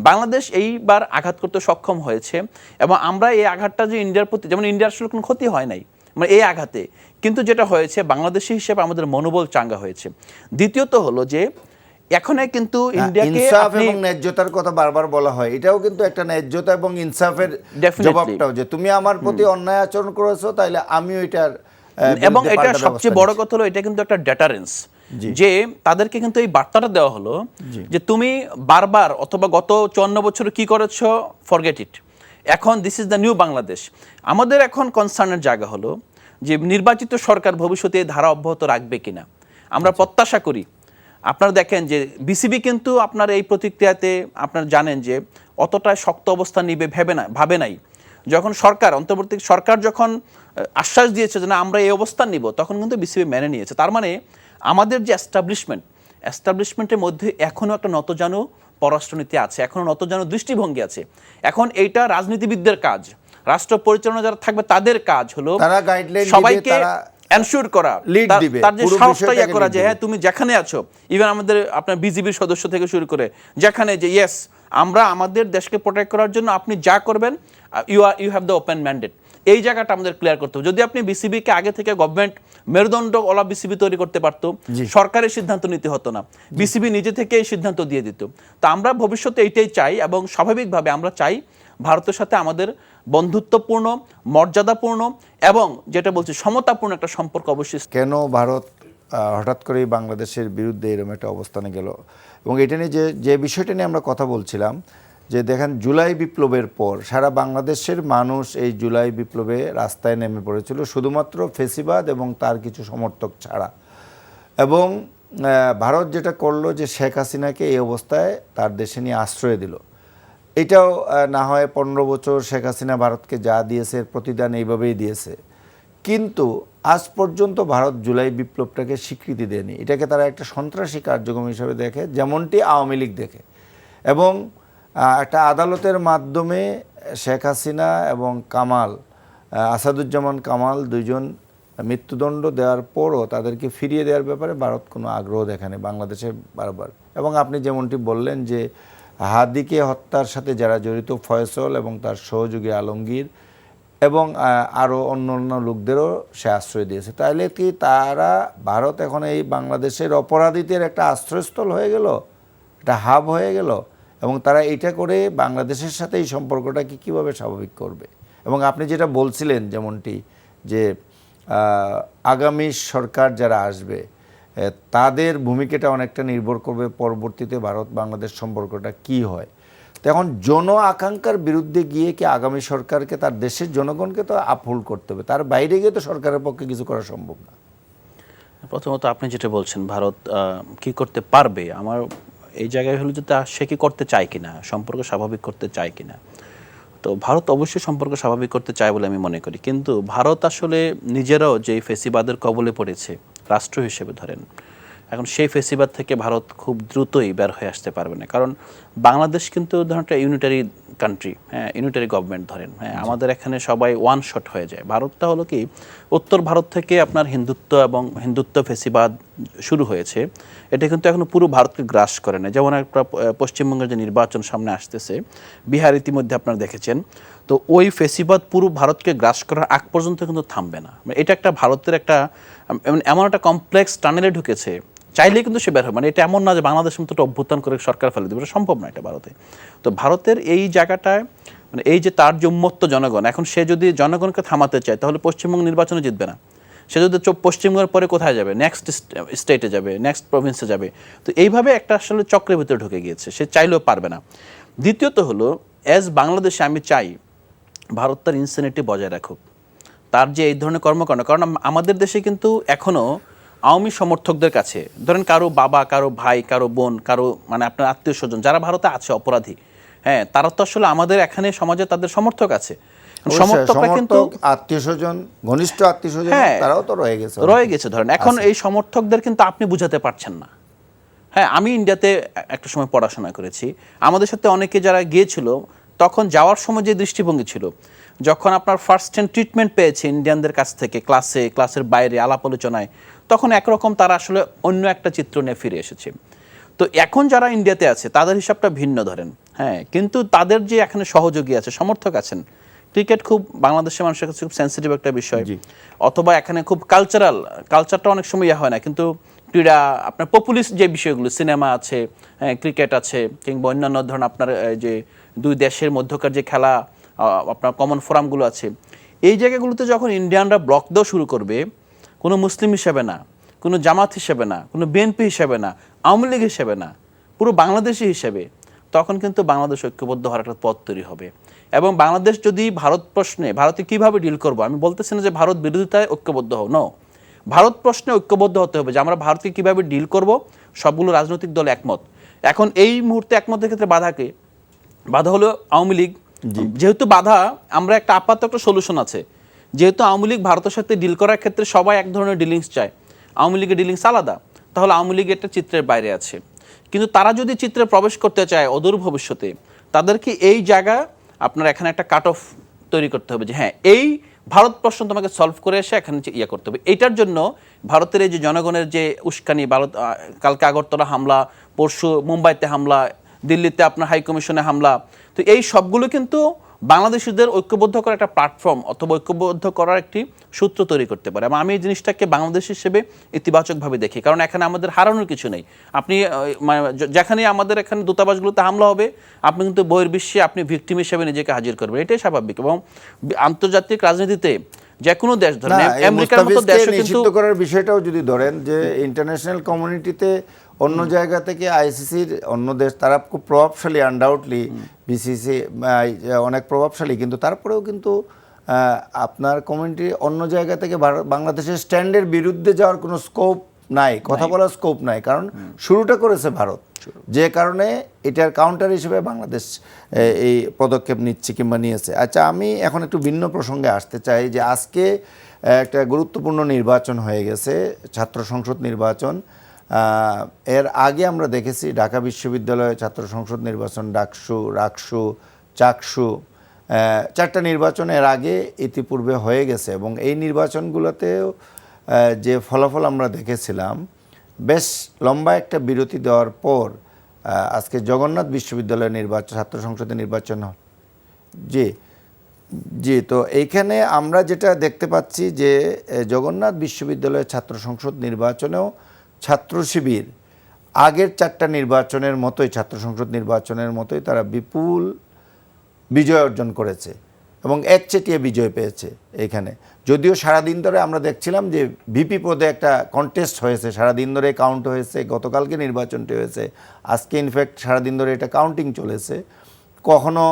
বাংলাদেশ এইবার আঘাত করতে সক্ষম হয়েছে এবং আমরা এই আঘাতটা যে ইন্ডিয়ার প্রতি, যেমন ইন্ডিয়ার আসলে কোনো ক্ষতি হয় নাই মানে এই আঘাতে, কিন্তু যেটা হয়েছে বাংলাদেশি হিসেবে আমাদের মনোবল চাঙ্গা হয়েছে। দ্বিতীয়ত হলো যে এখানে কিন্তু ইন্ডিয়াকে
ইনসাফ এবং ন্যায্যতার কথা বারবার বলা হয়, এটাও কিন্তু একটা ন্যায্যতা এবং ইনসাফের জবাবটাও যে তুমি আমার প্রতি অন্যায় আচরণ করেছো তাইলে আমিও এটার,
এবং এটা সবচেয়ে বড় কথা হলো এটা কিন্তু একটা ডেটারেন্স। যে তাদেরকে কিন্তু এই বার্তাটা দেওয়া হলো যে তুমি বারবার অথবা গত 54 বছরে কি করেছো, ফরগেট ইট, এখন this is the new Bangladesh. আমাদের এখন কনসার্নের জায়গা হলো যে নির্বাচিত সরকার ভবিষ্যতে এই ধারা অব্যাহত রাখবে কিনা। আমরা প্রত্যাশা করি, আপনারা দেখেন যে বিসিবি কিন্তু আপনার এই প্রতিক্রিয়াতে আপনারা জানেন যে অতটা শক্ত অবস্থান নিবে ভাবে নাই। যখন সরকার, অন্তর্বর্তী সরকার যখন আশ্বাস দিয়েছে যে না আমরা এই অবস্থান নিব, তখন কিন্তু বিসিবি মেনে নিয়েছে। তার মানে আমাদের যে এস্টাবলিশমেন্টের মধ্যে এখনও একটা নতজানু পররাষ্ট্রনীতি আছে, এখনও নতজানু দৃষ্টিভঙ্গি আছে। এখন এইটা রাজনীতিবিদদের কাজ, রাষ্ট্র পরিচালনা যারা থাকবে তাদের কাজ হলো সবাইকে এনশিওর করা, তার যে সাহসটা ইয়ে করা যে হ্যাঁ তুমি যেখানে আছো, ইভেন আমাদের আপনার বিজিবির সদস্য থেকে শুরু করে যেখানে, যে ইয়েস আমরা আমাদের দেশকে প্রোটেক্ট করার জন্য আপনি যা করবেন you have the open mandate. এই জায়গাটা আমাদের ক্লিয়ার করতে হবে। যদি আপনি বিসিবিকে আগে থেকে গভর্নমেন্ট মেরুদণ্ড ওলা বিসিবি তৈরি করতে পারতো, সরকারের সিদ্ধান্ত নিতে হতো না, বিসিবি নিজে থেকে এই সিদ্ধান্ত দিয়ে দিত। তো আমরা ভবিষ্যতে এইটাই চাই এবং স্বাভাবিকভাবে আমরা চাই ভারতের সাথে আমাদের বন্ধুত্বপূর্ণ, মর্যাদাপূর্ণ এবং যেটা বলছি সমতাপূর্ণ একটা সম্পর্ক অবশ্যই।
কেন ভারত হঠাৎ করেই বাংলাদেশের বিরুদ্ধে এরকম একটা অবস্থানে গেল, এবং এটা নিয়ে যে বিষয়টা নিয়ে আমরা কথা বলছিলাম যে দেখেন জুলাই বিপ্লবের পর সারা বাংলাদেশের মানুষ এই জুলাই বিপ্লবে রাস্তায় নেমে পড়েছিল শুধুমাত্র ফেসিবাদ এবং তার কিছু সমর্থক ছাড়া। এবং ভারত যেটা করলো যে শেখ হাসিনাকে এই অবস্থায় তার দেশে নিয়ে আশ্রয় দিল। এটাও না হয় 15 বছর শেখ হাসিনা ভারতকে যা দিয়েছে এর প্রতিদান এইভাবেই দিয়েছে, কিন্তু আজ পর্যন্ত ভারত জুলাই বিপ্লবটাকে স্বীকৃতি দেয়নি। এটাকে তারা একটা সন্ত্রাসী কার্যক্রম হিসেবে দেখে, যেমনটি আওয়ামী লীগ দেখে। এবং একটা আদালতের মাধ্যমে শেখ হাসিনা এবং আসাদুজ্জামান কামাল দুইজন মৃত্যুদণ্ড দেওয়ার পরও তাদেরকে ফিরিয়ে দেওয়ার ব্যাপারে ভারত কোনো আগ্রহ দেখায়নি বাংলাদেশে বারবার। এবং আপনি যেমনটি বললেন যে হাদিকে হত্যার সাথে যারা জড়িত, ফয়সল এবং তার সহযোগী আলমগীর এবং আরও অন্য লোকদেরও সে আশ্রয় দিয়েছে। তাহলে কি ভারত এখন এই বাংলাদেশের অপরাধীদের একটা আশ্রয়স্থল হয়ে গেল, একটা হাব হয়ে গেল, এবং তারা এটা করে বাংলাদেশের সাথে এই সম্পর্কটাকে কীভাবে স্বাভাবিক করবে? এবং আপনি যেটা বলছিলেন যেমনটি যে আগামী সরকার যারা আসবে তাদের ভূমিকাটা অনেকটা নির্ভর করবে পরবর্তীতে ভারত বাংলাদেশ সম্পর্কটা কি হয়। তো এখন জন আকাঙ্ক্ষার বিরুদ্ধে গিয়ে কি আগামী সরকারকে, তার দেশের জনগণকে তো আপহোল্ড করতে হবে, তার বাইরে গিয়ে তো সরকারের পক্ষে কিছু করা সম্ভব না।
প্রথমত আপনি যেটা বলছেন ভারত কি করতে পারবে, আমার এই জায়গায় হলো যে সে কি করতে চায় কিনা, সম্পর্ক স্বাভাবিক করতে চায় কিনা। তো ভারত অবশ্যই সম্পর্ক স্বাভাবিক করতে চায় বলে আমি মনে করি, কিন্তু ভারত আসলে নিজেরাও যে ফেসিবাদের কবলে পড়েছে রাষ্ট্র হিসেবে ধরেন, এখন সেই ফেসিবাদ থেকে ভারত খুব দ্রুতই বের হয়ে আসতে পারবে না। কারণ বাংলাদেশ কিন্তু ধরেন একটা ইউনিটারি কান্ট্রি, হ্যাঁ, ইউনিটারি গভর্নমেন্ট ধরেন, হ্যাঁ, আমাদের এখানে সবাই ওয়ান শট হয়ে যায়। ভারতটা হলো কি, উত্তর ভারত থেকে আপনার হিন্দুত্ব ফেসিবাদ শুরু হয়েছে, এটা কিন্তু এখনো পুরো ভারতকে গ্রাস করে না। যেমন একটা পশ্চিমবঙ্গের যে নির্বাচন সামনে আসতেছে, বিহার ইতিমধ্যে আপনারা দেখেছেন, তো ওই ফেসিবাদ পুরো ভারতকে গ্রাস করার আগ পর্যন্ত কিন্তু থামবে না। এটা একটা ভারতের একটা এমন একটা কমপ্লেক্স টানেলে ঢুকেছে, চাইলেই কিন্তু সে বের হবে। মানে এটা এমন না যে বাংলাদেশের মতো একটা অভ্যুত্থান করে সরকার ফেলে দেবে, এটা সম্ভব না এটা ভারতে। তো ভারতের এই জায়গাটায় মানে এই যে তার যে উন্মত্ত জনগণ, এখন সে যদি জনগণকে থামাতে চায় তাহলে পশ্চিমবঙ্গ নির্বাচনে জিতবে না। সে যদি পশ্চিমবঙ্গের পরে কোথায় যাবে, নেক্সট স্টেটে যাবে, নেক্সট প্রভিন্সে যাবে। তো এইভাবে একটা আসলে চক্রের ভিতরে ঢুকে গিয়েছে, সে চাইলেও পারবে না। দ্বিতীয়ত হলো, অ্যাজ বাংলাদেশে আমি চাই ভারত তার ইনসেনিটি বজায় রাখুক, তার যে এই ধরনের কর্মকাণ্ড। কারণ আমাদের দেশে কিন্তু এখনও আওয়ামী সমর্থকদের কাছে, ধরেন কারো বাবা, কারো ভাই, কারো বোন, কারো মানে আপনার আত্মীয় স্বজন যারা ভারতে আছে অপরাধী, হ্যাঁ, তারা তো আসলে আমাদের এখানে সমাজে তাদের সমর্থক আছে। সমর্থকরা কিন্তু
আত্মীয়স্বজন, ঘনিষ্ঠ আত্মীয়স্বজন, তারাও তো রয়ে গেছে
ধরেন। এখন এই সমর্থকদের কিন্তু আপনি বুঝাতে পারছেন না। হ্যাঁ, আমি ইন্ডিয়াতে একটা সময় পড়াশোনা করেছি, আমাদের সাথে অনেকে যারা গিয়েছিল, তখন যাওয়ার সময় যে দৃষ্টিভঙ্গি ছিল, যখন আপনার ফার্স্ট হ্যান্ড ট্রিটমেন্ট পেয়েছে ইন্ডিয়ানদের কাছ থেকে ক্লাসের বাইরে আলাপ আলোচনায়, তখন একরকম তারা আসলে অন্য একটা চিত্র নিয়ে ফিরে এসেছে। তো এখন যারা ইন্ডিয়াতে আছে তাদের হিসাবটা ভিন্ন ধরেন, হ্যাঁ, কিন্তু তাদের যে এখানে সহযোগী আছে, সমর্থক আছেন। ক্রিকেট খুব বাংলাদেশের মানুষের কাছে খুব সেন্সিটিভ একটা বিষয়, অথবা এখানে খুব কালচারটা অনেক সময় হয় না, কিন্তু ক্রীড়া আপনার পপুলিস্ট যে বিষয়গুলো, সিনেমা আছে, হ্যাঁ, ক্রিকেট আছে, কিংবা অন্যান্য ধরনের আপনার যে দুই দেশের মধ্যকার যে খেলা, আপনার কমন ফোরামগুলো আছে, এই জায়গাগুলোতে যখন ইন্ডিয়ানরা ব্লক দেওয়া শুরু করবে, কোনো মুসলিম হিসেবে না, কোনো জামাত হিসেবে না, কোনো বিএনপি হিসেবে না, আওয়ামী লীগ হিসেবে না, পুরো বাংলাদেশি হিসেবে, তখন কিন্তু বাংলাদেশ ঐক্যবদ্ধ হওয়ার একটা পথ তৈরি হবে। এবং বাংলাদেশ যদি ভারত প্রশ্নে ভারতে কিভাবে ডিল করবো, আমি বলতেছি না যে ভারত বিরোধিতায় ঐক্যবদ্ধ হও, নো, ভারত প্রশ্নে ঐক্যবদ্ধ হতে হবে যে আমরা ভারতকে কিভাবে ডিল করব, সবগুলো রাজনৈতিক দল একমত। এখন এই মুহূর্তে একমতের ক্ষেত্রে বাধা হলো আওয়ামী লীগ। যেহেতু বাধা, আমরা একটা আপাতত একটা সলিউশন আছে, যেহেতু আওয়ামী লীগ ভারতের সাথে ডিল করার ক্ষেত্রে সবাই এক ধরনের ডিলিংস চায়, আওয়ামী লীগের ডিলিংস আলাদা, তাহলে আওয়ামী লীগ একটা চিত্রের বাইরে আছে। কিন্তু তারা যদি চিত্রে প্রবেশ করতে চায় অদূর ভবিষ্যতে, তাদেরকে এই জায়গা আপনার এখানে একটা কাট অফ তৈরি করতে হবে যে হ্যাঁ, এই ভারত প্রশ্ন তোমাকে সলভ করে এসে এখানে ইয়ে করতে হবে। এইটার জন্য ভারতের এই যে জনগণের যে উস্কানি, ভারত কালকে আগরতলা হামলা, পরশু মুম্বাইতে হামলা, দিল্লিতে আপনার হাই কমিশনে হামলা, তো এই সবগুলো কিন্তু বাংলাদেশিদের ঐক্যবদ্ধ করার একটা প্ল্যাটফর্ম অথবা ঐক্যবদ্ধ করার একটি সূত্র তৈরি করতে পারে। এবং আমি এই জিনিসটাকে বাংলাদেশ হিসেবে ইতিবাচকভাবে দেখি, কারণ এখানে আমাদের হারানোর কিছু নেই। আপনি যেখানে আমাদের এখানে দূতাবাসগুলোতে হামলা হবে, আপনি কিন্তু বহির্বিশ্বে আপনি ভিকটিম হিসেবে নিজেকে হাজির করবেন, এটাই স্বাভাবিক। এবং আন্তর্জাতিক রাজনীতিতে যে কোনো দেশ ধরেন, আমেরিকার মতো দেশ
নিষিদ্ধ করার বিষয়টাও যদি ধরেন যে ইন্টারন্যাশনাল কমিউনিটিতে অন্য জায়গা থেকে আইসিসির অন্য দেশ তারা খুব প্রভাবশালী, আনডাউটলি বিসিসি অনেক প্রভাবশালী, কিন্তু তারপরেও কিন্তু আপনার কমিউনিটি অন্য জায়গা থেকে বাংলাদেশের স্ট্যান্ডের বিরুদ্ধে যাওয়ার কোনো স্কোপ নাই, কথা বলার স্কোপ নাই, কারণ শুরুটা করেছে ভারত, যে কারণে এটার কাউন্টার হিসেবে বাংলাদেশ এই পদক্ষেপ নিচ্ছে কিংবা নিয়েছে। আচ্ছা, আমি এখন একটু ভিন্ন প্রসঙ্গে আসতে চাই যে আজকে একটা গুরুত্বপূর্ণ নির্বাচন হয়ে গেছে, ছাত্র সংসদ নির্বাচন। এর আগে আমরা দেখেছি ঢাকা বিশ্ববিদ্যালয়ে ছাত্র সংসদ নির্বাচন, ডাকসু, রাকসু, চাকসু, 4টা নির্বাচন এর আগে ইতিপূর্বে হয়ে গেছে। এবং এই নির্বাচনগুলোতেও যে ফলাফল আমরা দেখেছিলাম, বেশ লম্বা একটা বিরতি দেওয়ার পর আজকে জগন্নাথ বিশ্ববিদ্যালয়ের নির্বাচন, ছাত্র সংসদের নির্বাচন হয়। জি, তো এইখানে আমরা যেটা দেখতে পাচ্ছি যে জগন্নাথ বিশ্ববিদ্যালয়ের ছাত্র সংসদ নির্বাচনেও ছাত্র শিবির আগের 4টা নির্বাচনের মতোই, ছাত্র সংসদ নির্বাচনের মতোই তারা বিপুল বিজয় অর্জন করেছে এবং একচেটিয়া বিজয় পেয়েছে এখানে। যদিও সারাদিন ধরে আমরা দেখছিলাম যে ভিপি পদে একটা কন্টেস্ট হয়েছে, সারাদিন ধরে কাউন্ট হয়েছে, গতকালকে নির্বাচনটি হয়েছে, আজকে ইনফ্যাক্ট সারাদিন ধরে এটা কাউন্টিং চলেছে। কখনো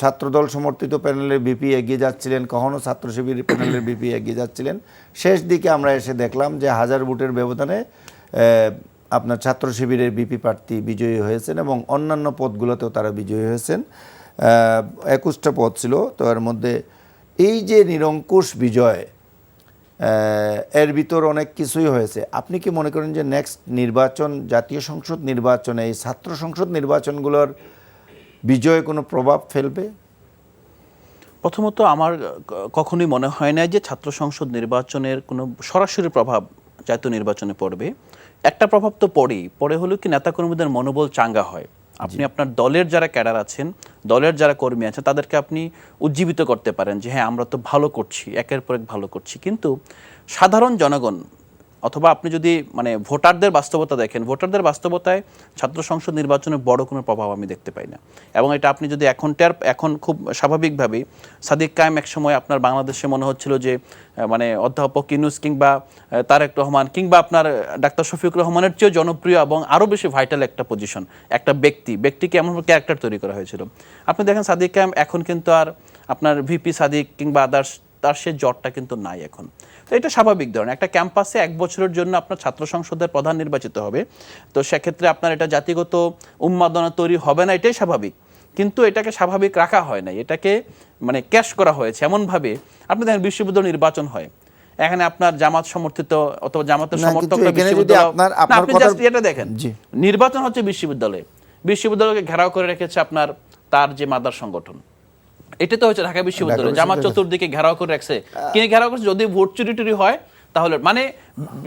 ছাত্রদল সমর্থিত প্যানেলের ভিপি এগিয়ে যাচ্ছিলেন, কখনো ছাত্র শিবির প্যানেলের ভিপি এগিয়ে যাচ্ছিলেন। শেষ দিকে আমরা এসে দেখলাম যে 1000 ভোটের ব্যবধানে আপনার ছাত্র শিবিরের ভিপি প্রার্থী বিজয়ী হয়েছেন এবং অন্যান্য পদগুলোতেও তারা বিজয়ী হয়েছেন। 21টা পদ ছিল, তো এর মধ্যে এই যে নিরঙ্কুশ বিজয়, এর ভিতর অনেক কিছুই হয়েছে। আপনি কি মনে করেন যে নেক্সট নির্বাচন, জাতীয় সংসদ নির্বাচনে এই ছাত্র সংসদ নির্বাচনগুলোর বিজয়ে কোনো প্রভাব ফেলবে?
প্রথমত আমার কখনোই মনে হয় না যে ছাত্র সংসদ নির্বাচনের কোনো সরাসরি প্রভাব জাতীয় নির্বাচনে পড়বে। একটা প্রভাব তো পড়ে হলো কি নেতাকর্মীদের মনোবল চাঙ্গা হয়। আপনি আপনার দলের যারা ক্যাডার আছেন, দলের যারা কর্মী আছেন, তাদেরকে আপনি উজ্জীবিত করতে পারেন যে হ্যাঁ, আমরা তো ভালো করছি, একের পর এক ভালো করছি। কিন্তু সাধারণ জনগণ অথবা আপনি যদি মানে ভোটারদের বাস্তবতা দেখেন, ভোটারদের বাস্তবতায় ছাত্র সংসদ নির্বাচনের বড় কোনো প্রভাব আমি দেখতে পাই না। এবং এটা আপনি যদি এখন খুব স্বাভাবিকভাবেই সাদিক কায়েম এক সময় আপনার বাংলাদেশে মনে হচ্ছিল যে মানে অধ্যাপক ইউনূস কিংবা তারেক রহমান কিংবা আপনার ডাক্তার শফিকুর রহমানের চেয়েও জনপ্রিয় এবং আরও বেশি ভাইটাল একটা পজিশন, একটা ব্যক্তিকে এমন ক্যারেক্টার তৈরি করা হয়েছিল। আপনি দেখেন সাদিক কায়েম এখন কিন্তু আর আপনার ভিপি সাদিক কিংবা আদার্স তার সে জটটা কিন্তু নাই এখন। তো এটা স্বাভাবিক ধরনের একটা ক্যাম্পাসে 1 বছরের জন্য আপনার ছাত্র সংসদের প্রধান নির্বাচিত হবে, তো সেক্ষেত্রে আপনার এটা জাতিগত উন্মাদনা তৈরি হবে না, এটাই স্বাভাবিক। কিন্তু এটাকে স্বাভাবিক রাখা হয় না, এটাকে মানে ক্যাশ করা হয়েছে এমনভাবে। আপনি দেখেন বিশ্ববিদ্যালয় নির্বাচন হয়, এখানে আপনার জামাত সমর্থিত অথবা জামাতের সমর্থকরা বিশ্ববিদ্যালয়, আপনি জাস্ট এটা দেখেন, নির্বাচন হচ্ছে বিশ্ববিদ্যালয়কে ঘেরাও করে রেখেছে আপনার তার যে মাদার সংগঠন, এটা তো হচ্ছে ঢাকা বিশ্ববিদ্যালয়। জামাত চতুর্দিকে ঘেরাও করে রাখছে, কিনে ঘেরাও করছে। যদি ভোট চুরি হয় তাহলে মানে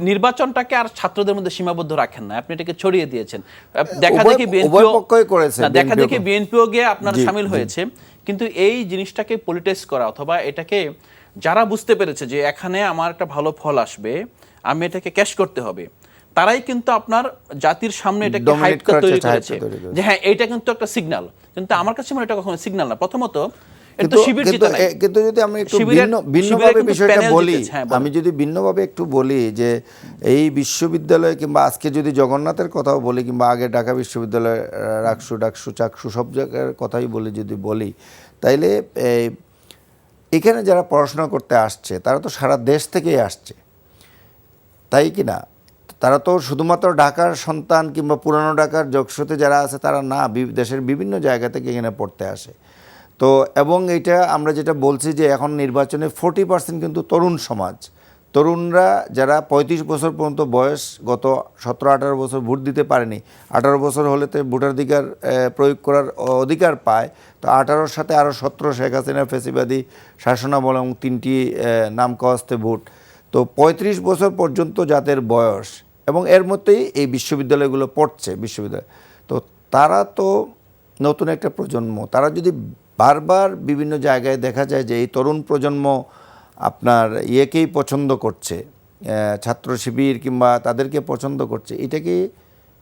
নির্বাচনটাকে আর ছাত্রদের মধ্যে সীমাবদ্ধ রাখেন না, আপনি এটাকে ছড়িয়ে দিয়েছেন। দেখা দেখি বিএনপিও গিয়ে আপনার সামিল হয়েছে। কিন্তু এই জিনিসটাকে পলিটাইজ করা অথবা এটাকে যারা বুঝতে পেরেছে যে এখানে আমার একটা ভালো ফল আসবে, আমি এটাকে ক্যাশ করতে হবে, তারাই কিন্তু আপনার জাতির সামনে এটাকে হাইপ তৈরি করেছে যে হ্যাঁ, এটা কিন্তু একটা সিগন্যাল। কিন্তু আমার কাছে মনে হয় এটা কখনো সিগন্যাল না। প্রথমত এটা তো শিবির যেটা নাই।
কিন্তু যদি আমি একটু
শিবিরের
ভিন্নভাবে
কিন্তু
বিষয়টা
প্যানেল
বলি,
জিতেছে, হ্যাঁ, বলেন।
আমি যদি ভিন্নভাবে একটু বলি যে এই বিশ্ববিদ্যালয় কিংবা আজকে যদি জগন্নাথের কথাও বলি কিংবা আগে ঢাকা বিশ্ববিদ্যালয় রাকসু ডাকসু চাকসু সব জায়গার কথাই বলি তাইলে এখানে যারা পড়াশোনা করতে আসছে তারা তো সারা দেশ থেকেই আসছে, তাই কি না? তারা তো শুধুমাত্র ঢাকার সন্তান কিংবা পুরানো ঢাকার জগসতে যারা আছে তারা না, দেশের বিভিন্ন জায়গা থেকে এখানে পড়তে আসে। তো এবং এটা আমরা যেটা বলছি যে এখন নির্বাচনে 40% কিন্তু তরুণ সমাজ, তরুণরা যারা 35 বছর পর্যন্ত বয়স, গত 17-18 বছর ভোট দিতে পারেনি, 18 বছর হলে তো ভোটাধিকার প্রয়োগ করার অধিকার পায়। তো 18-র সাথে আরও 17 শেখ হাসিনার ফ্যাসিবাদী শাসনামল এবং 3টি নাম কাওয়াস্তে ভোট, তো 35 বছর পর্যন্ত যাদের বয়স এবং এর মধ্যেই এই বিশ্ববিদ্যালয়গুলো পড়ছে তো তারা তো নতুন একটা প্রজন্ম। তারা যদি বারবার বিভিন্ন জায়গায় দেখা যায় যে এই তরুণ প্রজন্ম আপনার ইয়েকেই পছন্দ করছে, ছাত্র শিবির কিংবা তাদেরকে পছন্দ করছে, এটা কি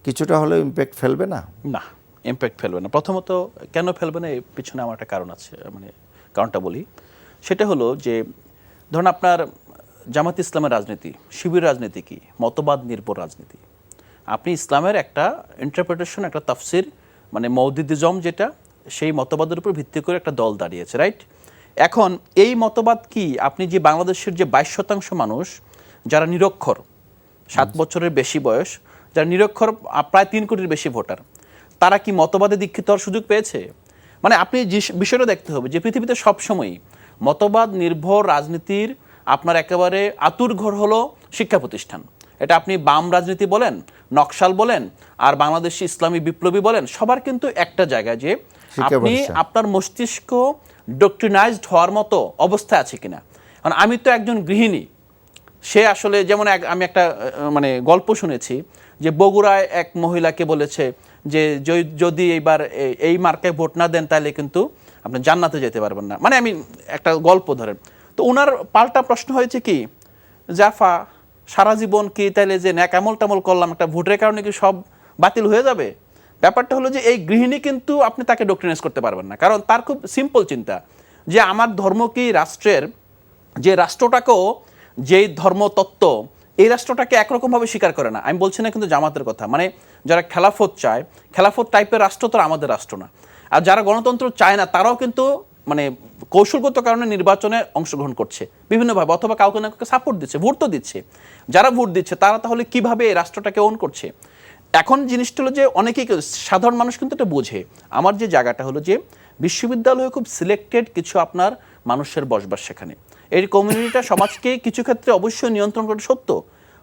কিছুটা হলেও ইম্প্যাক্ট ফেলবে না?
না, ইম্প্যাক্ট ফেলবে না। প্রথমত কেন ফেলবে না, এর পিছনে আমার একটা কারণ আছে, মানে কারণটা বলি। সেটা হলো যে ধরুন আপনার জামাত ইসলামের রাজনীতি, শিবির রাজনীতি কি মতবাদ নির্ভর রাজনীতি। আপনি ইসলামের একটা ইন্টারপ্রিটেশন, একটা তাফসির, মানে মৌদুদিজম যেটা, সেই মতবাদের উপর ভিত্তি করে একটা দল দাঁড়িয়েছে, রাইট? এখন এই মতবাদ কি আপনি যে বাংলাদেশের যে 22% মানুষ যারা নিরক্ষর, 7 বছরের বেশি বয়স, যারা নিরক্ষর, প্রায় 3 কোটির বেশি ভোটার, তারা কি মতবাদে দীক্ষিত হওয়ার সুযোগ পেয়েছে? মানে আপনি যে বিষয়টা দেখতে হবে যে পৃথিবীতে সবসময়ই মতবাদ নির্ভর রাজনীতির আপনার একেবারে আতুরঘর হলো শিক্ষা প্রতিষ্ঠান। এটা আপনি বাম রাজনীতি বলেন, নকশাল বলেন, আর বাংলাদেশি ইসলামী বিপ্লবী বলেন, সবার কিন্তু একটা জায়গায় যে আপনি আপনার মস্তিষ্ক ডক্ট্রিনাইজড হওয়ার মতো অবস্থায় আছে কিনা। কারণ আমি তো একজন গৃহিণী, সে আসলে যেমন আমি একটা মানে গল্প শুনেছি যে বগুড়ায় এক মহিলাকে বলেছে যে যদি এইবার এই মার্কায় ভোট না দেন তাহলে কিন্তু আপনি জান্নাতে যেতে পারবেন না। মানে আমি একটা গল্প ধরেন, তো ওনার পাল্টা প্রশ্ন হয়েছে কি, জাফা সারা জীবন কি তাইলে যে ন্যাক আমল টামল করলাম একটা ভোটের কারণে কি সব বাতিল হয়ে যাবে? ব্যাপারটা হলো যে এই গৃহিণী কিন্তু আপনি তাকে ডক্ট্রিনাইজ করতে পারবেন না, কারণ তার খুব সিম্পল চিন্তা যে আমার ধর্ম কি রাষ্ট্রের, যে রাষ্ট্রটাকেও যেই ধর্মতত্ত্ব এই রাষ্ট্রটাকে একরকমভাবে স্বীকার করে না। আমি বলছি না কিন্তু জামাতের কথা, মানে যারা খেলাফত চায়, খেলাফত টাইপের রাষ্ট্র তো আমাদের রাষ্ট্র না। আর যারা গণতন্ত্র চায় না তারাও কিন্তু মানে কৌশলগত কারণে নির্বাচনে অংশগ্রহণ করছে বিভিন্নভাবে, অথবা কাউকে না কাউকে সাপোর্ট দিচ্ছে, ভোট তো দিচ্ছে। যারা ভোট দিচ্ছে তারা তাহলে কিভাবে এই রাষ্ট্রটাকে ওন করছে? এখন জিনিসটা হলো যে অনেকেই, সাধারণ মানুষ কিন্তু এটা বোঝে। আমার যে জায়গাটা হলো যে বিশ্ববিদ্যালয়ে খুব সিলেক্টেড কিছু আপনার মানুষের বসবাস সেখানে, এই কমিউনিটিটা সমাজকে কিছু ক্ষেত্রে অবশ্যই নিয়ন্ত্রণ করে সত্য,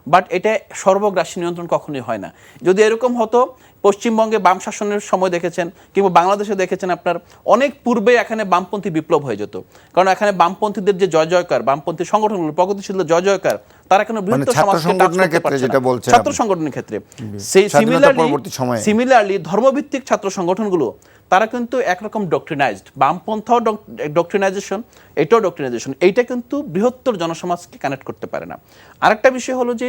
বাট এটা সর্বগ্রাসী নিয়ন্ত্রণ কখনোই হয় না। যদি এরকম হতো, পশ্চিমবঙ্গে বাম শাসনের সময় দেখেছেন কিংবা বাংলাদেশে দেখেছেন আপনার অনেক পূর্বে এখানে বামপন্থী বিপ্লব হয়ে যেত, কারণ এখানে বামপন্থীদের যে জয় জয়কার, বামপন্থী সংগঠনগুলো প্রগতিশীল জয় জয়কার, তারা কেন বৃহত্তর সমাজকে টাচ করতে পারছে না। ছাত্র সংগঠনের ক্ষেত্রে সেই সিমিলারলি ধর্মভিত্তিক ছাত্র সংগঠনগুলো তারা কিন্তু একরকম ডক্ট্রিনাইজড, বামপন্থাও ডক্ট্রিনাইজেশন, এটাও ডক্ট্রিনাইজেশন, এইটা কিন্তু বৃহত্তর জনসমাজকে কানেক্ট করতে পারে না। আরেকটা বিষয় হলো যে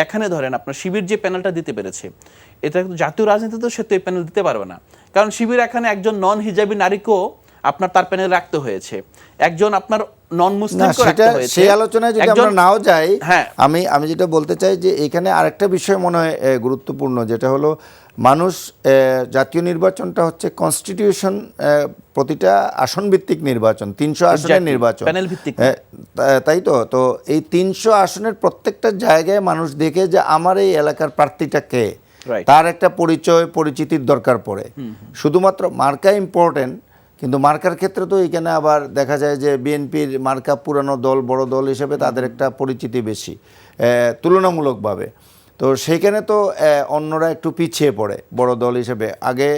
এখানে ধরেন আপনার শিবির যে প্যানেলটা দিতে পেরেছে, এটা কিন্তু জাতীয় রাজনীতিতেও সে তো এই প্যানেল দিতে পারবে না, কারণ শিবির এখানে একজন নন হিজাবি নারীকেও আপনার তার প্যানেল রাখতে হয়েছে, একজন আপনার নন মুসলিমকে রাখতে হয়েছে।
সেই আলোচনায় যদি আমরা নাও যাই, আমি যেটা বলতে চাই যে এখানে আরেকটা বিষয় মনে হয় গুরুত্বপূর্ণ, যেটা হলো মানুষ, জাতীয় নির্বাচনটা হচ্ছে কনস্টিটিউশন, প্রতিটা আসন ভিত্তিক নির্বাচন, 300 আসনের নির্বাচন, তাই তো। তো এই 300 আসনের প্রত্যেকটা জায়গায় মানুষ দেখে যে আমার এই এলাকার প্রার্থীটা কে, তার একটা পরিচয় পরিচিতির দরকার পড়ে। শুধুমাত্র মার্কা ইম্পর্টেন্ট, কিন্তু মার্কার ক্ষেত্রে তো এখানে আবার দেখা যায় যে বিএনপির মার্কা পুরানো দল, বড় দল হিসেবে তাদের একটা পরিচিতি বেশি তুলনামূলকভাবে। তো সেইখানে তো অন্যরা একটু পিছিয়ে পড়ে বড় দল হিসেবে। আগে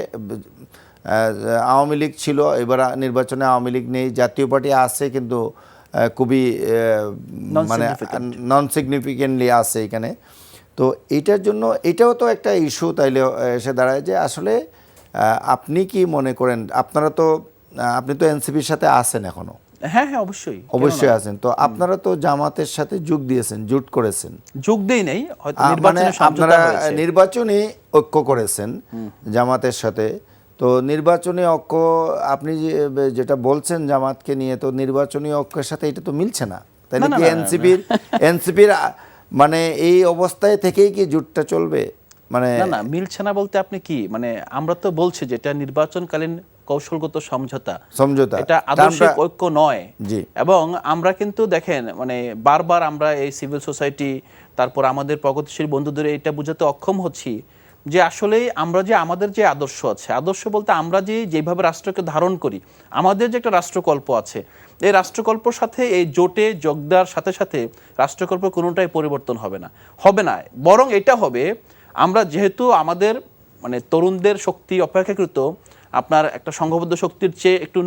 আওয়ামী লীগ ছিল, এবার নির্বাচনে আওয়ামী লীগ নেই, জাতীয় পার্টি আছে কিন্তু খুবই মানে নন সিগনিফিকেন্টলি আছে এখানে। তো এইটার জন্য এটাও তো একটা ইস্যু তাইলে এসে দাঁড়ায় যে আসলে আপনি কি মনে করেন, আপনি তো এনসিপির সাথে আছেন এখনো?
হ্যাঁ হ্যাঁ, অবশ্যই
অবশ্যই আছেন। তো আপনারা তো জামাতের সাথে জোট করেছেন,
যোগ দেই নাই,
মানে আপনারা নির্বাচনী ঐক্য করেছেন জামাতের সাথে। তো নির্বাচনী ঐক্য আপনি যেটা বলছেন জামাতকে নিয়ে, তো নির্বাচনী ঐক্যের সাথে এটা তো মিলছে না, তাহলে
না,
কি
না, না,
এনসিপির মানে এই অবস্থায় থেকেই কি জোটটা চলবে? মানে
না না, মিলছে না বলতে আপনি কি মানে, আমরা তো বলছি যে এটা নির্বাচনকালীন কৌশলগত সমঝোতা, এটা আদর্শিক ঐক্য নয়।
জি।
এবং আমরা কিন্তু দেখেন মানে বারবার আমরা এই সিভিল সোসাইটি, তারপর আমাদের প্রগতিশীল বন্ধুদের এটা বোঝাতে অক্ষম হচ্ছি যে আসলে আমরা যে আমাদের যে আদর্শ আছে, আদর্শ বলতে আমরা যেভাবে রাষ্ট্রকে ধারণ করি, আমাদের যে একটা রাষ্ট্রকল্প আছে, এই রাষ্ট্রকল্পর সাথে এই জোটে যোগ দেওয়ার সাথে সাথে রাষ্ট্রকল্প কোনোটাই পরিবর্তন হবে না, বরং এটা হবে আমরা যেহেতু আমাদের মানে তরুণদের শক্তি অপেক্ষাকৃত আপনার একটা সংঘবদ্ধ শক্তির চেয়ে একটু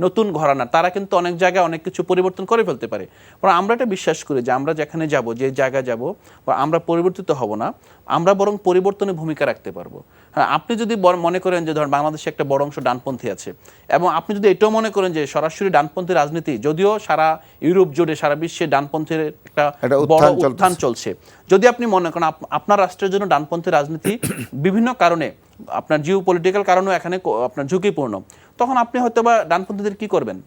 নতুন ঘরানা, তারা কিন্তু অনেক জায়গায় অনেক কিছু পরিবর্তন করে ফেলতে পারে। বরং আমরা এটা বিশ্বাস করি যে আমরা যেখানে যাব, যে জায়গায় যাব, বা আমরা পরিবর্তিত হব না, আমরা বরং পরিবর্তনের ভূমিকা রাখতে পারবো। হ্যাঁ, আপনি যদি মনে করেন যে ধরেন বাংলাদেশে একটা বড় অংশ ডানপন্থী আছে, এবং আপনি যদি এটাও মনে করেন যে সরাসরি ডানপন্থী রাজনীতি, যদিও সারা ইউরোপ জুড়ে সারা বিশ্বে ডানপন্থীর একটা বড় উত্থান চলছে, যদি আপনি মনে করেন আপনার রাষ্ট্রের জন্য ডানপন্থী রাজনীতি বিভিন্ন কারণে, আপনার জিও পলিটিক্যাল কারণেও এখানে আপনার ঝুঁকিপূর্ণ, তখন আপনি হয়তো বা ডানপন্থীদের কি করবেন?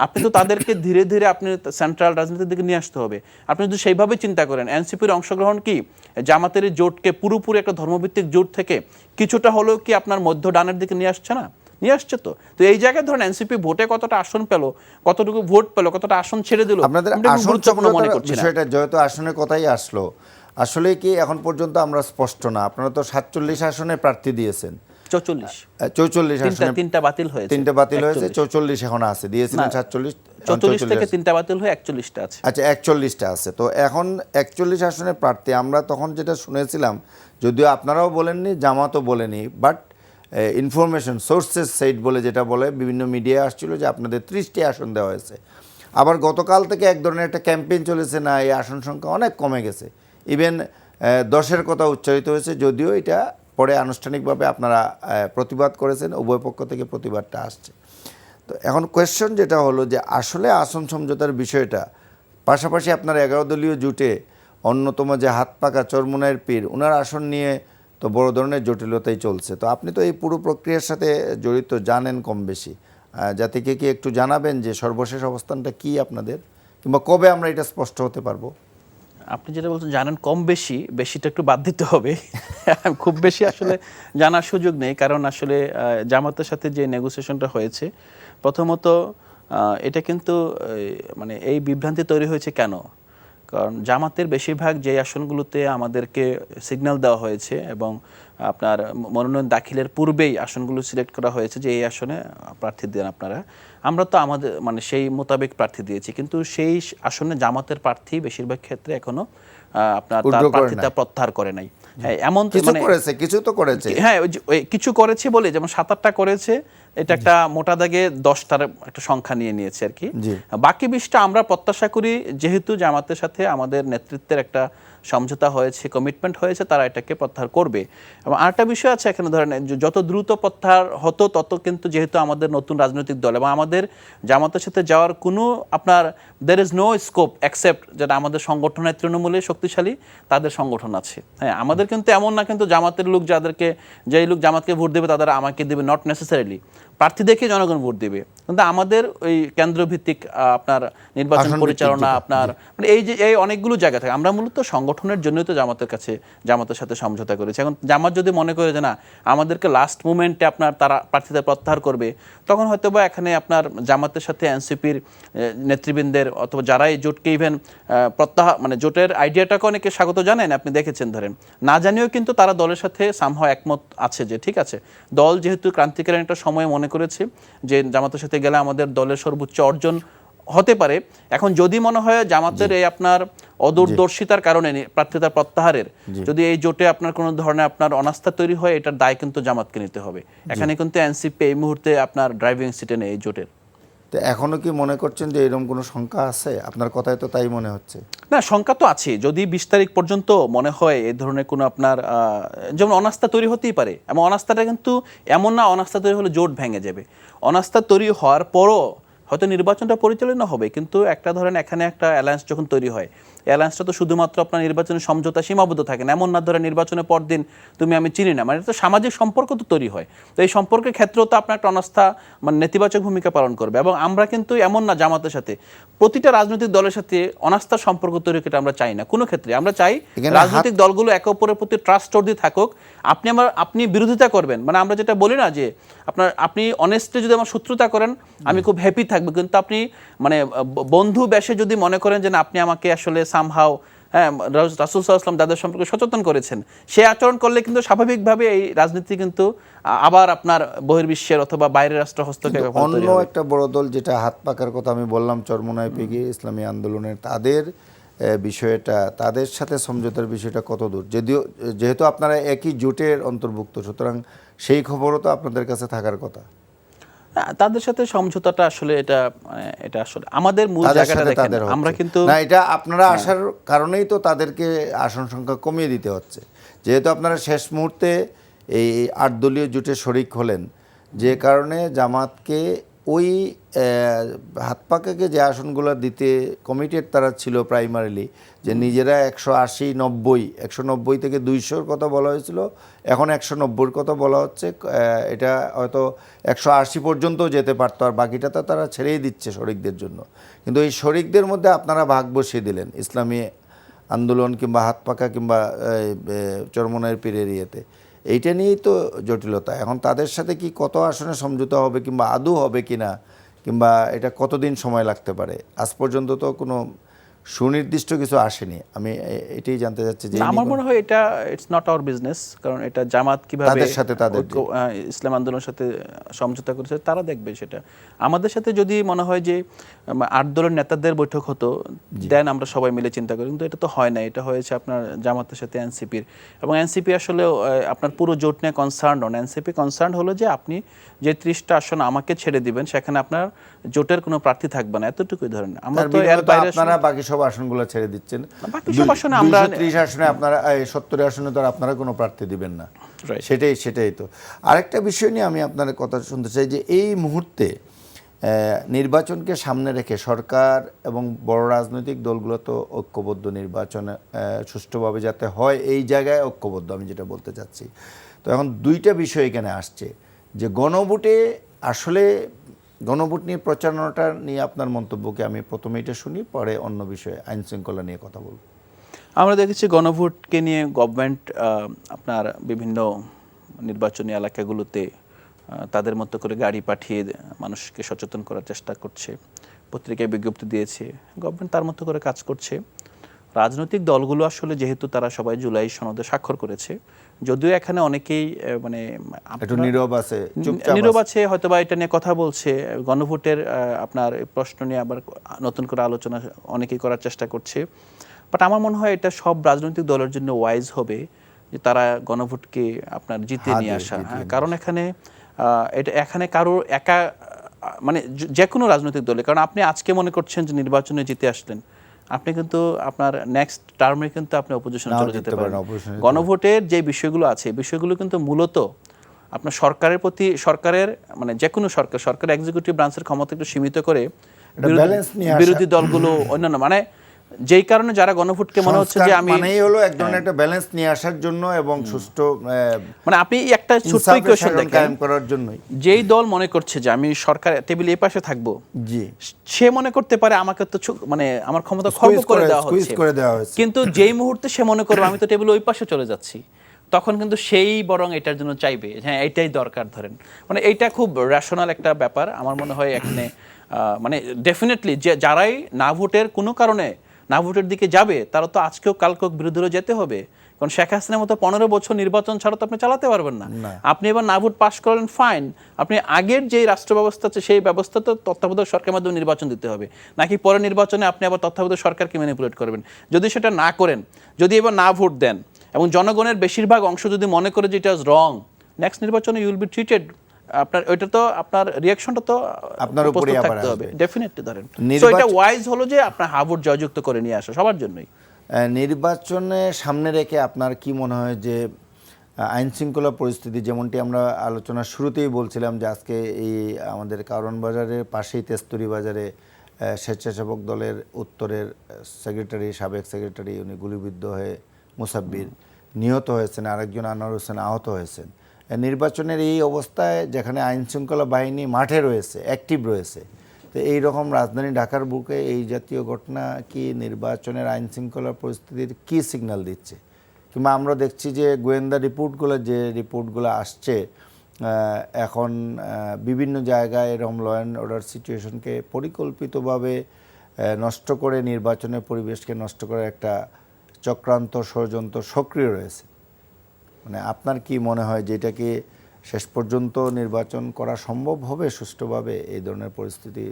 আপনি তো তাদেরকে ধীরে ধীরে আপনি সেন্ট্রাল রাজনীতির দিকে নিয়ে আসতে হবে। আপনি যদি সেইভাবে চিন্তা করেন, এনসিপির অংশগ্রহণ কি জামাতের জোটকে পুরোপুরি একটা ধর্মভিত্তিক জোট থেকে কিছুটা হলেও কি আপনার মধ্য ডানের দিকে নিয়ে আসছে না? নিয়ে আসছে তো। তো এই জায়গায় ধরেন এনসিপি ভোটে কতটা আসন পেল, কতটুকু ভোট পেল, কতটা আসন ছেড়ে দিল,
আপনাদের আসন মনে করছি বিষয়টা যেহেতু আসনের কথাই আসলো, আসলে কি এখন পর্যন্ত আমরা স্পষ্ট না। আপনারা তো 47 আসনে প্রার্থী দিয়েছেন, 44 আসনে
তিনটা বাতিল হয়েছে,
44 এখন আছে, দিয়েছিলেন
44 থেকে 3টা বাতিল হয়ে 41টা আছে।
আচ্ছা, 41টা আছে। তো এখন 41 আসনের প্রার্থী আমরা তখন যেটা শুনেছিলাম, যদিও আপনারাও বলেননি, জামাতও বলেনি, বাট ইনফরমেশন সোর্সেস সাইট বলে যেটা বলে, বিভিন্ন মিডিয়ায় আসছিল যে আপনাদের 30টি আসন দেওয়া হয়েছে। আবার গতকাল থেকে এক ধরনের একটা ক্যাম্পেইন চলেছে, না এই আসন সংখ্যা অনেক কমে গেছে, ইভেন 10-এর কথা উচ্চারিত হয়েছে, যদিও এটা পরে আনুষ্ঠানিকভাবে আপনারা প্রতিবাদ করেছেন, উভয় পক্ষ থেকে প্রতিবাদটা আসছে। তো এখন কোয়েশ্চন যেটা হলো যে আসলে আসন সমঝোতার বিষয়টা, পাশাপাশি আপনার 11 দলীয় জোটে অন্যতম যে হাত পাকা চরমোনাইয়ের পীর, ওনার আসন নিয়ে তো বড় ধরনের জটিলতাই চলছে। তো আপনি তো এই পুরো প্রক্রিয়ার সাথে জড়িত, জানেন কম বেশি, জাতিকে কি একটু জানাবেন যে সর্বশেষ অবস্থানটা কি আপনাদের, কিংবা কবে আমরা এটা স্পষ্ট হতে পারবো?
আপনি যেটা বলছেন জানেন কম বেশি, বেশিটা একটু বাদ দিতে হবে। খুব বেশি আসলে জানার সুযোগ নেই, কারণ আসলে জামাতের সাথে যে নেগোসিয়েশনটা হয়েছে, প্রথমত এটা কিন্তু মানে এই বিভ্রান্তি তৈরি হয়েছে কেন? কারণ জামাতের বেশিরভাগ যে আসনগুলোতে আমাদেরকে সিগন্যাল দেওয়া হয়েছে এবং আপনার মনোনয়ন দাখিলের পূর্বেই আসনগুলো সিলেক্ট করা হয়েছে যে এই আসনে প্রার্থী দেন আপনারা, আমরা তো আমাদের মানে সেই মোতাবেক প্রার্থী দিয়েছি, কিন্তু সেই আসনে জামাতের প্রার্থী বেশিরভাগ ক্ষেত্রে এখনো আপনার তার প্রার্থীতা প্রত্যাহার করে নাই। হ্যাঁ, এমন কিছু করেছে বলে, যেমন 7-8টা করেছে, এটা একটা মোটা দাগে 10টার একটা সংখ্যা নিয়ে নিয়েছে আর কি। বাকি 20টা আমরা প্রত্যাশা করি, যেহেতু জামাতের সাথে আমাদের নেতৃত্বের একটা সমঝোতা হয়েছে, কমিটমেন্ট হয়েছে, তারা এটাকে প্রত্যাহার করবে। এবং আরেকটা বিষয় আছে এখানে, ধরেন যত দ্রুত প্রত্যাহার হতো তত কিন্তু, যেহেতু আমাদের নতুন রাজনৈতিক দল এবং আমাদের জামাতের সাথে যাওয়ার কোনো আপনার দের ইজ নো স্কোপ অ্যাকসেপ্ট, যেটা আমাদের সংগঠনের তৃণমূলে শক্তিশালী তাদের সংগঠন আছে। হ্যাঁ, আমাদের কিন্তু এমন না কিন্তু জামাতের লোক যেই লোক জামাতকে ভোট দেবে তারা আমাকে দেবে, নট নেসেসারিলি, প্রার্থী দেখে জনগণ ভোট দেবে। কিন্তু আমাদের ওই কেন্দ্রভিত্তিক আপনার নির্বাচন পরিচালনা, আপনার মানে এই অনেকগুলো জায়গা থাকে, আমরা মূলত সংগঠনের জন্যই তো জামাতের সাথে সমঝোতা করেছি। এখন জামাত যদি মনে করে যে না, আমাদেরকে লাস্ট মুমেন্টে আপনার তারা প্রার্থীদের প্রত্যাহার করবে, তখন হয়তো বা এখানে আপনার জামাতের সাথে এনসিপির নেতৃবৃন্দের অথবা যারা এই জোটকে ইভেন প্রত্যাহার মানে জোটের আইডিয়াটাকে অনেকে স্বাগত জানেন, আপনি দেখেছেন, ধরেন না জানিয়েও কিন্তু তারা দলের সাথে সামহাও একমত আছে যে ঠিক আছে, দল যেহেতু ক্রান্তিকারী একটা সময় মনে করেছে যে জামাতের সাথে গেলে আমাদের দলের সর্বোচ্চ অর্জন হতে পারে। এখন যদি মনে হয় জামাতের এই আপনার অদূরদর্শিতার কারণে প্রার্থীতা প্রত্যাহারের যদি এই জোটে আপনার কোনো ধরনের আপনার অনাস্থা তৈরি হয়, এটার দায় কিন্তু জামাতকে নিতে হবে। এখানে কিন্তু এনসিপি এই মুহূর্তে আপনার ড্রাইভিং সিটে নেই এই জোটের।
তো এখনো কি মনে করছেন যে এরকম কোনো শঙ্কা আছে? আপনার কথায় তো তাই মনে হচ্ছে।
না, শঙ্কা তো আছে। যদি 20 তারিখ পর্যন্ত মনে হয় এই ধরনের কোনো আপনার যেমন অনাস্থা তৈরি হতেই পারে, এবং অনাস্থাটা কিন্তু এমন না অনাস্থা তৈরি হলে জোট ভেঙে যাবে। অনাস্থা তৈরি হওয়ার পরও হয়তো নির্বাচনটা পরিচালনা হবে, কিন্তু একটা ধরেন এখানে একটা অ্যালায়েন্স যখন তৈরি হয়, অ্যালায়েন্সটা তো শুধুমাত্র আপনার নির্বাচনের সমঝোতা সীমাবদ্ধ থাকে না, এমন না ধরে নির্বাচনের পর দিন তুমি আমি চিনি না, মানে এটা তো সামাজিক সম্পর্ক তো তৈরি হয়। তো এই সম্পর্কের ক্ষেত্রেও তো আপনার একটা অনাস্থা মানে নেতিবাচক ভূমিকা পালন করবে। এবং আমরা কিন্তু এমন না জামাতের সাথে, প্রতিটা রাজনৈতিক দলের সাথে অনাস্থার সম্পর্ক তৈরি এটা আমরা চাই না কোনো ক্ষেত্রে। আমরা চাই রাজনৈতিক দলগুলো একে অপরের প্রতি ট্রাস্টওয়ার্দি থাকুক। আপনি বিরোধিতা করবেন, মানে আমরা যেটা বলি না যে আপনি অনেস্টলি যদি আমার শত্রুতা করেন আমি খুব হ্যাপি থাকবো, কিন্তু আপনি মানে বন্ধু বেশে যদি মনে করেন যে না আপনি আমাকে আসলে সামহাও রাসূল সাল্লাল্লাহু আলাইহি ওয়াসাল্লাম তাদের সম্পর্কে সচেতন করেছেন, সে আচরণ করলে কিন্তু স্বাভাবিকভাবে এই রাজনীতি কিন্তু আবার আপনার বহির্বিশ্বের অথবা বাইরের রাষ্ট্র হস্তক্ষেপ
অন্য একটা বড় দল যেটা হাত পাকার কথা আমি বললাম, চরমোনাই পেগি ইসলামী আন্দোলনের, তাদের বিষয়টা, তাদের সাথে সমঝোতার বিষয়টা কত দূর? যেহেতু আপনারা একই জোটের অন্তর্ভুক্ত, সুতরাং সেই খবরও তো আপনাদের কাছে থাকার কথা।
তাদের সাথে সমঝোতাটা আসলে এটা আসলে আমাদের মূল জায়গাটা দেখেন, আমরা কিন্তু
না, এটা আপনারা আসার কারণেই তো তাদেরকে আসন সংখ্যা কমিয়ে দিতে হচ্ছে, যেহেতু আপনারা শেষ মুহূর্তে এই 8 দলীয় জোটে শরিক হলেন, যে কারণে জামাতকে ওই হাত পাকাকে যে আসনগুলো দিতে কমিটেড তারা ছিল প্রাইমারিলি, যে নিজেরা 180-90 থেকে 200-র কথা বলা হয়েছিল, এখন 190-র কথা বলা হচ্ছে। এটা হয়তো 180 পর্যন্তও যেতে পারতো, আর বাকিটা তো তারা ছেড়েই দিচ্ছে শরিকদের জন্য। কিন্তু এই শরিকদের মধ্যে আপনারা ভাগ বসিয়ে দিলেন ইসলামী আন্দোলন কিংবা হাত পাকা কিংবা চরমোনাইয়ের পীরের ইয়েতে। এইটা নিয়েই তো জটিলতা। এখন তাদের সাথে কি কত আসনে সমঝোতা হবে, কিংবা আদৌ হবে কিনা, কিংবা এটা কতদিন সময় লাগতে পারে, আজ পর্যন্ত তো কোনো সুনির্দিষ্ট কিছু আসেনি। আমি এটাই জানতে চাচ্ছি যে
আমার মনে হয় এটা ইটস নট আওয়ার বিজনেস, কারণ এটা জামাত কিভাবে
তাদের
ইসলাম আন্দোলনের সাথে সমঝোতা করেছে তারা দেখবে সেটা। আমাদের সাথে যদি মনে হয় যে 8 দলের নেতাদের বৈঠক হতো, দেন আমরা সবাই মিলে চিন্তা করি, কিন্তু এটা তো হয় না। এটা হয়েছে আপনার জামাতের সাথে এনসিপির, এবং এনসিপি আসলে আপনার পুরো জোট নিয়ে কনসার্ন নন। এনসিপি কনসার্ন হলো যে আপনি যে 30টা আসন আমাকে ছেড়ে দিবেন, সেখানে আপনার জোটের কোনো প্রার্থী থাকবে না, এতটুকুই ধরেন। আমরা তো এর বাইরে
আপনারা বাকি সব আসনগুলো ছেড়ে দিচ্ছেন,
বাকি সব আসনে আমরা
30 আসনে আপনারা 70 আসনে তো আপনারা কোনো প্রার্থী দিবেন না, সেটাই তো। আরেকটা বিষয় নিয়ে আমি আপনার কথা শুনতে চাই যে এই মুহূর্তে নির্বাচনকে সামনে রেখে সরকার এবং বড় রাজনৈতিক দলগুলো তো ঐক্যবদ্ধ, নির্বাচনে সুষ্ঠুভাবে যাতে হয় এই জায়গায় ঐক্যবদ্ধ, আমি যেটা বলতে চাচ্ছি। তো এখন দুইটা বিষয় এখানে আসছে, যে গণভোটে আসলে গণভোট নিয়ে প্রচারণাটা নিয়ে আপনার মন্তব্যকে আমি প্রথমে এটা শুনি, পরে অন্য বিষয়ে আইন শৃঙ্খলা নিয়ে কথা বলব।
আমরা দেখেছি গণভোটকে নিয়ে গভর্নমেন্ট আপনার বিভিন্ন নির্বাচনী এলাকাগুলোতে তাদের মতো করে গাড়ি পাঠিয়ে মানুষকে সচেতন করার চেষ্টা করছে, পত্রিকায় বিজ্ঞপ্তি দিয়েছে, গভর্নমেন্ট তার মতো করে কাজ করছে। রাজনৈতিক দলগুলো আসলে যেহেতু তারা সবাই জুলাই সনদে স্বাক্ষর করেছে, যদিও এখানে অনেকেই মানে নীরব আছে, হয়তো বা এটা নিয়ে কথা বলছে, গণভোটের আপনার প্রশ্ন নিয়ে আবার নতুন করে আলোচনা অনেকেই করার চেষ্টা করছে। বাট আমার মনে হয় এটা সব রাজনৈতিক দলের জন্য ওয়াইজ হবে যে তারা গণভোটকে আপনার জিতে নিয়ে আসা। কারণ এখানে কারোর একা মানে যে কোনো রাজনৈতিক দলে, কারণ আপনি আজকে মনে করছেন যে নির্বাচনে জিতে আসলেন, আপনি কিন্তু আপনার নেক্সট টার্মে কিন্তু আপনি অপোজিশনে চলে যেতে পারেন। গণভোটের যে বিষয়গুলো আছে, বিষয়গুলো কিন্তু মূলত আপনার সরকারের মানে যে কোনো সরকার এক্সিকিউটিভ ব্রাঞ্চের ক্ষমতা একটু সীমিত করে বিরোধী দলগুলো অন্যান্য মানে যেই কারণে যারা গণভোটকে মনে হচ্ছে যে আমি
মানেই হলো এক ধরনের একটা ব্যালেন্স নিয়ে আসার জন্য এবং সুষ্ঠু
মানে আপনি একটা ছোট্ট ইকুয়েশন
কায়েম করার জন্যই,
যেই দল মনে করছে যে আমি সরকার টেবিল এই পাশে থাকবো,
জি,
সে মনে করতে পারে আমাকে তো মানে আমার ক্ষমতা খর্ব করে দেওয়া হচ্ছে, কিন্তু যেই মুহূর্তে সে মনে করবে আমি তো টেবিল ওই পাশে চলে যাচ্ছি, তখন কিন্তু সেই বরং এটার জন্য চাইবে, হ্যাঁ এটাই দরকার ধরেন। মানে এইটা খুব রেশনাল একটা ব্যাপার আমার মনে হয় এখানে। মানে ডেফিনেটলি যে যারাই না ভোটের কোনো কারণে না ভোটের দিকে যাবে, তারা তো আজকেও কালকেও বিরোধীরা যেতে হবে, কারণ শেখ হাসিনার মতো 15 বছর নির্বাচন ছাড়া তো আপনি চালাতে পারবেন না। আপনি এবার না ভোট পাস করলেন, ফাইন, আপনি আগের যে রাষ্ট্র ব্যবস্থা আছে সেই ব্যবস্থা তো তত্ত্বাবধায়ক সরকারের মাধ্যমে নির্বাচন দিতে হবে, নাকি পরে নির্বাচনে আপনি আবার তত্ত্বাবধায়ক সরকারকে ম্যানিপুলেট করবেন। যদি সেটা না করেন, যদি এবার না ভোট দেন এবং জনগণের বেশিরভাগ অংশ যদি মনে করে যে ইট ওয়াজ রং, নেক্সট নির্বাচনে ইউ উইল বি ট্রিটেড, আপনার ওইটা তো আপনার রিঅ্যাকশনটা তো
আপনার উপরে
থাকতে হবে ডেফিনেটলি ধরেন। সো এটা ওয়াইজ হলো যে আপনার হাভোট জয়যুক্ত করে নিয়ে আসা সবার জন্যই।
নির্বাচনে সামনে রেখে আপনার কি মনে হয় যে আইনশৃঙ্খলা পরিস্থিতি, যেমনটি আমরা আলোচনার শুরুতেই বলছিলাম যে আজকে এই আমাদের কারওয়ান বাজারের পাশেই তেস্তুরি বাজারে স্বেচ্ছাসেবক দলের উত্তরের সেক্রেটারি, সাবেক সেক্রেটারি, উনি গুলিবিদ্ধ হয়ে মুসাব্বির নিহত হয়েছেন, আরেকজন আনোয়ার হোসেন আহত হয়েছেন। নির্বাচনের এই অবস্থায় যেখানে আইনশৃঙ্খলা বাহিনী মাঠে রয়েছে, অ্যাক্টিভ রয়েছে, তো এই রকম রাজধানী ঢাকার বুকে এই জাতীয় ঘটনা কি নির্বাচনের আইনশৃঙ্খলা পরিস্থিতির কী সিগন্যাল দিচ্ছে? কিংবা আমরা দেখছি যে গোয়েন্দা রিপোর্টগুলো আসছে এখন বিভিন্ন জায়গায় এরকম ল অ্যান্ড অর্ডার সিচুয়েশনকে পরিকল্পিতভাবে নষ্ট করে নির্বাচনের পরিবেশকে নষ্ট করে একটা চক্রান্ত ষড়যন্ত্র সক্রিয় রয়েছে। মানে আপনার কি মনে হয় যে এটা কি শেষ পর্যন্ত নির্বাচন করা সম্ভব হবে সুষ্ঠুভাবে এই ধরনের পরিস্থিতি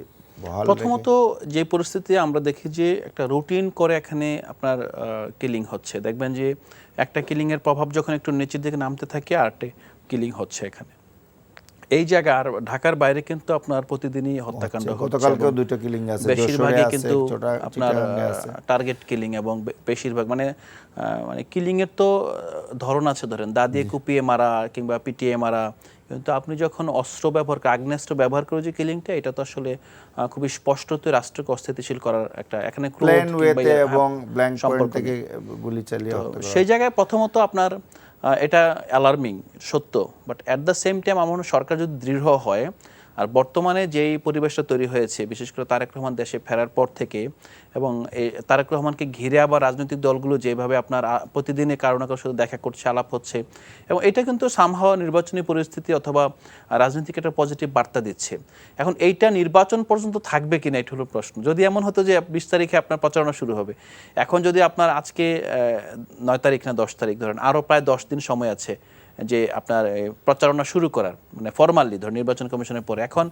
বহাল রেখে?
প্রথমত যে পরিস্থিতি আমরা দেখি যে একটা রুটিন করে এখানে আপনার কিলিং হচ্ছে, দেখবেন যে একটা কিলিংয়ের প্রভাব যখন একটু নিচের দিকে নামতে থাকে আরেকটা কিলিং হচ্ছে এখানে এই জায়গা। আর ঢাকার বাইরে কিন্তু আপনার প্রতিদিনই হত্যাকাণ্ড হচ্ছে,
গতকালকেও দুটো কিলিং আছে,
বেশিরভাগই কিন্তু আপনার টার্গেট কিলিং এবং বেশিরভাগ মানে কিলিং এর তো ধরন আছে, ধরেন দা দিয়ে কুপিয়ে মারা কিংবা পিটিয়ে মারা, কিন্তু আপনি যখন অস্ত্র ব্যবহার করে, আগ্নেয়াস্ত্র ব্যবহার করে যে কিলিংটা, এটা তো আসলে খুবই স্পষ্টতই রাষ্ট্রকে অস্থিতিশীল করার একটা এখানে
প্ল্যান ওয়েতে এবং ব্ল্যাঙ্ক পয়েন্ট থেকে গুলি চালিয়ে
সেই জায়গায় প্রথমত আপনার এটা অ্যালার্মিং সত্য, but at the same time আমার মনে হয় সরকার যদি দৃঢ় হয়, আর বর্তমানে যেই পরিবেশটা তৈরি হয়েছে বিশেষ করে তারেক রহমান দেশে ফেরার পর থেকে, এবং এই তারেক রহমানকে ঘিরে আবার রাজনৈতিক দলগুলো যেভাবে আপনার প্রতিদিনে কারো না কারোর সাথে দেখা করছে, আলাপ হচ্ছে, এবং এটা কিন্তু সামহাও নির্বাচনী পরিস্থিতি অথবা রাজনৈতিক একটা পজিটিভ বার্তা দিচ্ছে। এখন এইটা নির্বাচন পর্যন্ত থাকবে কিনা এটা হলো প্রশ্ন। যদি এমন হতো যে 20 তারিখে আপনার প্রচারণা শুরু হবে, এখন যদি আপনার আজকে 9 তারিখ না 10 তারিখ ধরেন, আরও প্রায় 10 দিন সময় আছে যে আপনার প্রচারণা শুরু করার, মানে ফরমালি ধর নির্বাচন কমিশনের পরে। এখন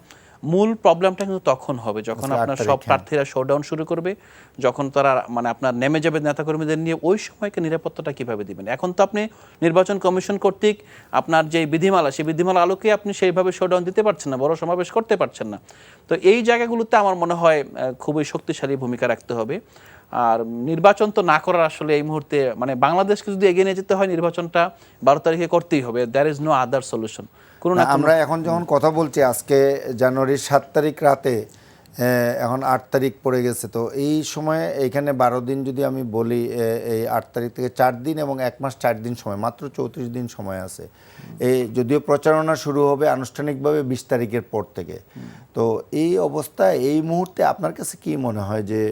মূল প্রবলেমটা কিন্তু তখন হবে যখন আপনার সব প্রার্থীরা শোডাউন শুরু করবে, যখন তারা মানে আপনার নেমে যাবে নেতাকর্মীদের নিয়ে, ওই সময়কে নিরাপত্তাটা কিভাবে দিবেন? এখন তো আপনি নির্বাচন কমিশন কর্তৃক আপনার যে বিধিমালা, সেই বিধিমালা আলোকে আপনি সেইভাবে শোডাউন দিতে পারছেন না, বড় সমাবেশ করতে পারছেন না। তো এই জায়গাগুলোতে আমার মনে হয় খুবই শক্তিশালী ভূমিকা রাখতে হবে। আর নির্বাচন তো না করার আসলে এই মুহূর্তে মানে বাংলাদেশকে যদি এগিয়ে নিয়ে যেতে হয়, নির্বাচনটা 12 তারিখে করতেই হবে। There is no other solution.
আমরা এখন যখন কথা বলছি আজকে জানুয়ারির 7 তারিখ রাতে, এখন 8 তারিখ পড়ে গেছে, তো এই সময়ে এইখানে 12 দিন যদি আমি বলি, এই 8 তারিখ থেকে 4 দিন এবং 1 মাস 4 দিন সময়, মাত্র 34 দিন সময় আছে। এই যদিও প্রচারণা শুরু হবে আনুষ্ঠানিকভাবে 20 তারিখের পর থেকে। তো এই অবস্থায় এই মুহূর্তে আপনার কাছে কি মনে হয় যে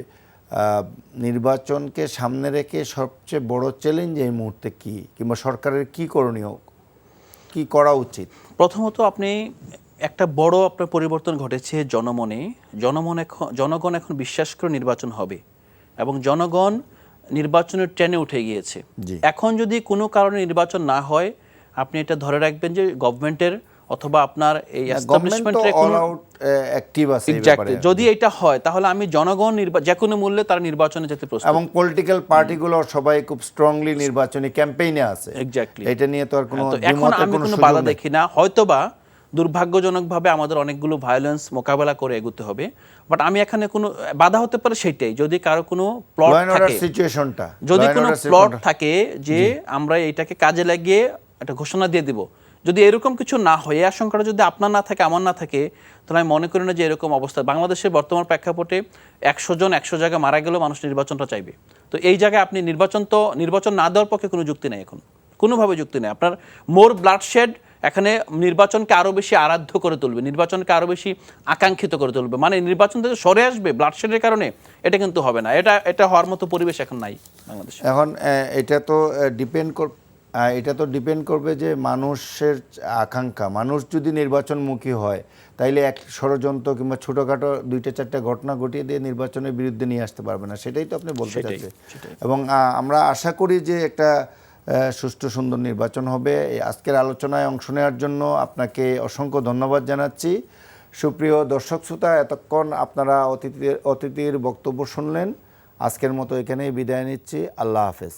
নির্বাচনকে সামনে রেখে সবচেয়ে বড় চ্যালেঞ্জ এই মুহূর্তে কি, কিংবা সরকারের কি করণীয়, কি করা উচিত?
প্রথমত আপনি একটা বড় আপনার পরিবর্তন ঘটেছে জনগণ এখন বিশ্বাস করে নির্বাচন হবে, এবং জনগণ নির্বাচনের ট্রেনে উঠে গিয়েছে। এখন যদি কোনো কারণে নির্বাচন না হয়, আপনি এটা ধরে রাখবেন যে গভর্নমেন্টের অথবা আপনার এই এস্টাবলিশমেন্টের কোনো
অ্যাক্টিভ আছে এই
ব্যাপারে। যদি এটা হয় তাহলে আমি জনগণ যে কোনো মূল্যে তারা নির্বাচনে যেতে প্রস্তুত,
এবং পলিটিক্যাল পার্টিগুলো সবাই খুব স্ট্রংলি নির্বাচনী ক্যাম্পেইনে আছে।
এক্স্যাক্টলি,
এটা নিয়ে তো আর কোনো
এখন আমি কোনো বাধা দেখি না। হয়তোবা দুর্ভাগ্যজনকভাবে আমাদের অনেকগুলো ভায়োলেন্স মোকাবেলা করে এগোতে হবে, বাট আমি এখানে কোনো বাধা হতে পারে সেটাই যদি কারো কোনো প্লট থাকে, যদি কোনো প্লট থাকে যে আমরা এইটাকে কাজে লাগিয়ে একটা ঘোষণা দিয়ে দিব। যদি এরকম কিছু না হয়, এই আশঙ্কাটা যদি আপনার না থাকে, আমার না থাকে, তাহলে আমি মনে করি না যে এরকম অবস্থা বাংলাদেশের বর্তমান প্রেক্ষাপটে 100 জন 100 জায়গায় মারা গেলেও মানুষ নির্বাচনটা চাইবে। তো এই জায়গায় আপনি নির্বাচন না দেওয়ার পক্ষে কোনো যুক্তি নেই, এখন কোনোভাবে যুক্তি নেই। আপনার মোর ব্লাডশেড এখানে নির্বাচনকে আরও বেশি আরাধ্য করে তুলবে, নির্বাচনকে আরও বেশি আকাঙ্ক্ষিত করে তুলবে। মানে নির্বাচন থেকে সরে আসবে ব্লাডশেডের কারণে, এটা কিন্তু হবে না। এটা হওয়ার মতো পরিবেশ এখন নাই বাংলাদেশে।
এখন এটা তো ডিপেন্ড করবে যে মানুষের আকাঙ্ক্ষা। মানুষ যদি নির্বাচনমুখী হয় তাইলে এক ষড়যন্ত্র কিংবা ছোটোখাটো 2-4টা ঘটনা ঘটিয়ে দিয়ে নির্বাচনের বিরুদ্ধে নিয়ে আসতে পারবে না, সেটাই তো আপনি বলতে চাচ্ছেন। এবং আমরা আশা করি যে একটা সুষ্ঠু সুন্দর নির্বাচন হবে। আজকের আলোচনায় অংশ নেওয়ার জন্য আপনাকে অসংখ্য ধন্যবাদ জানাচ্ছি। সুপ্রিয় দর্শক শ্রোতা, এতক্ষণ আপনারা অতিথির বক্তব্য শুনলেন। আজকের মতো এখানেই বিদায় নিচ্ছি। আল্লাহ হাফেজ।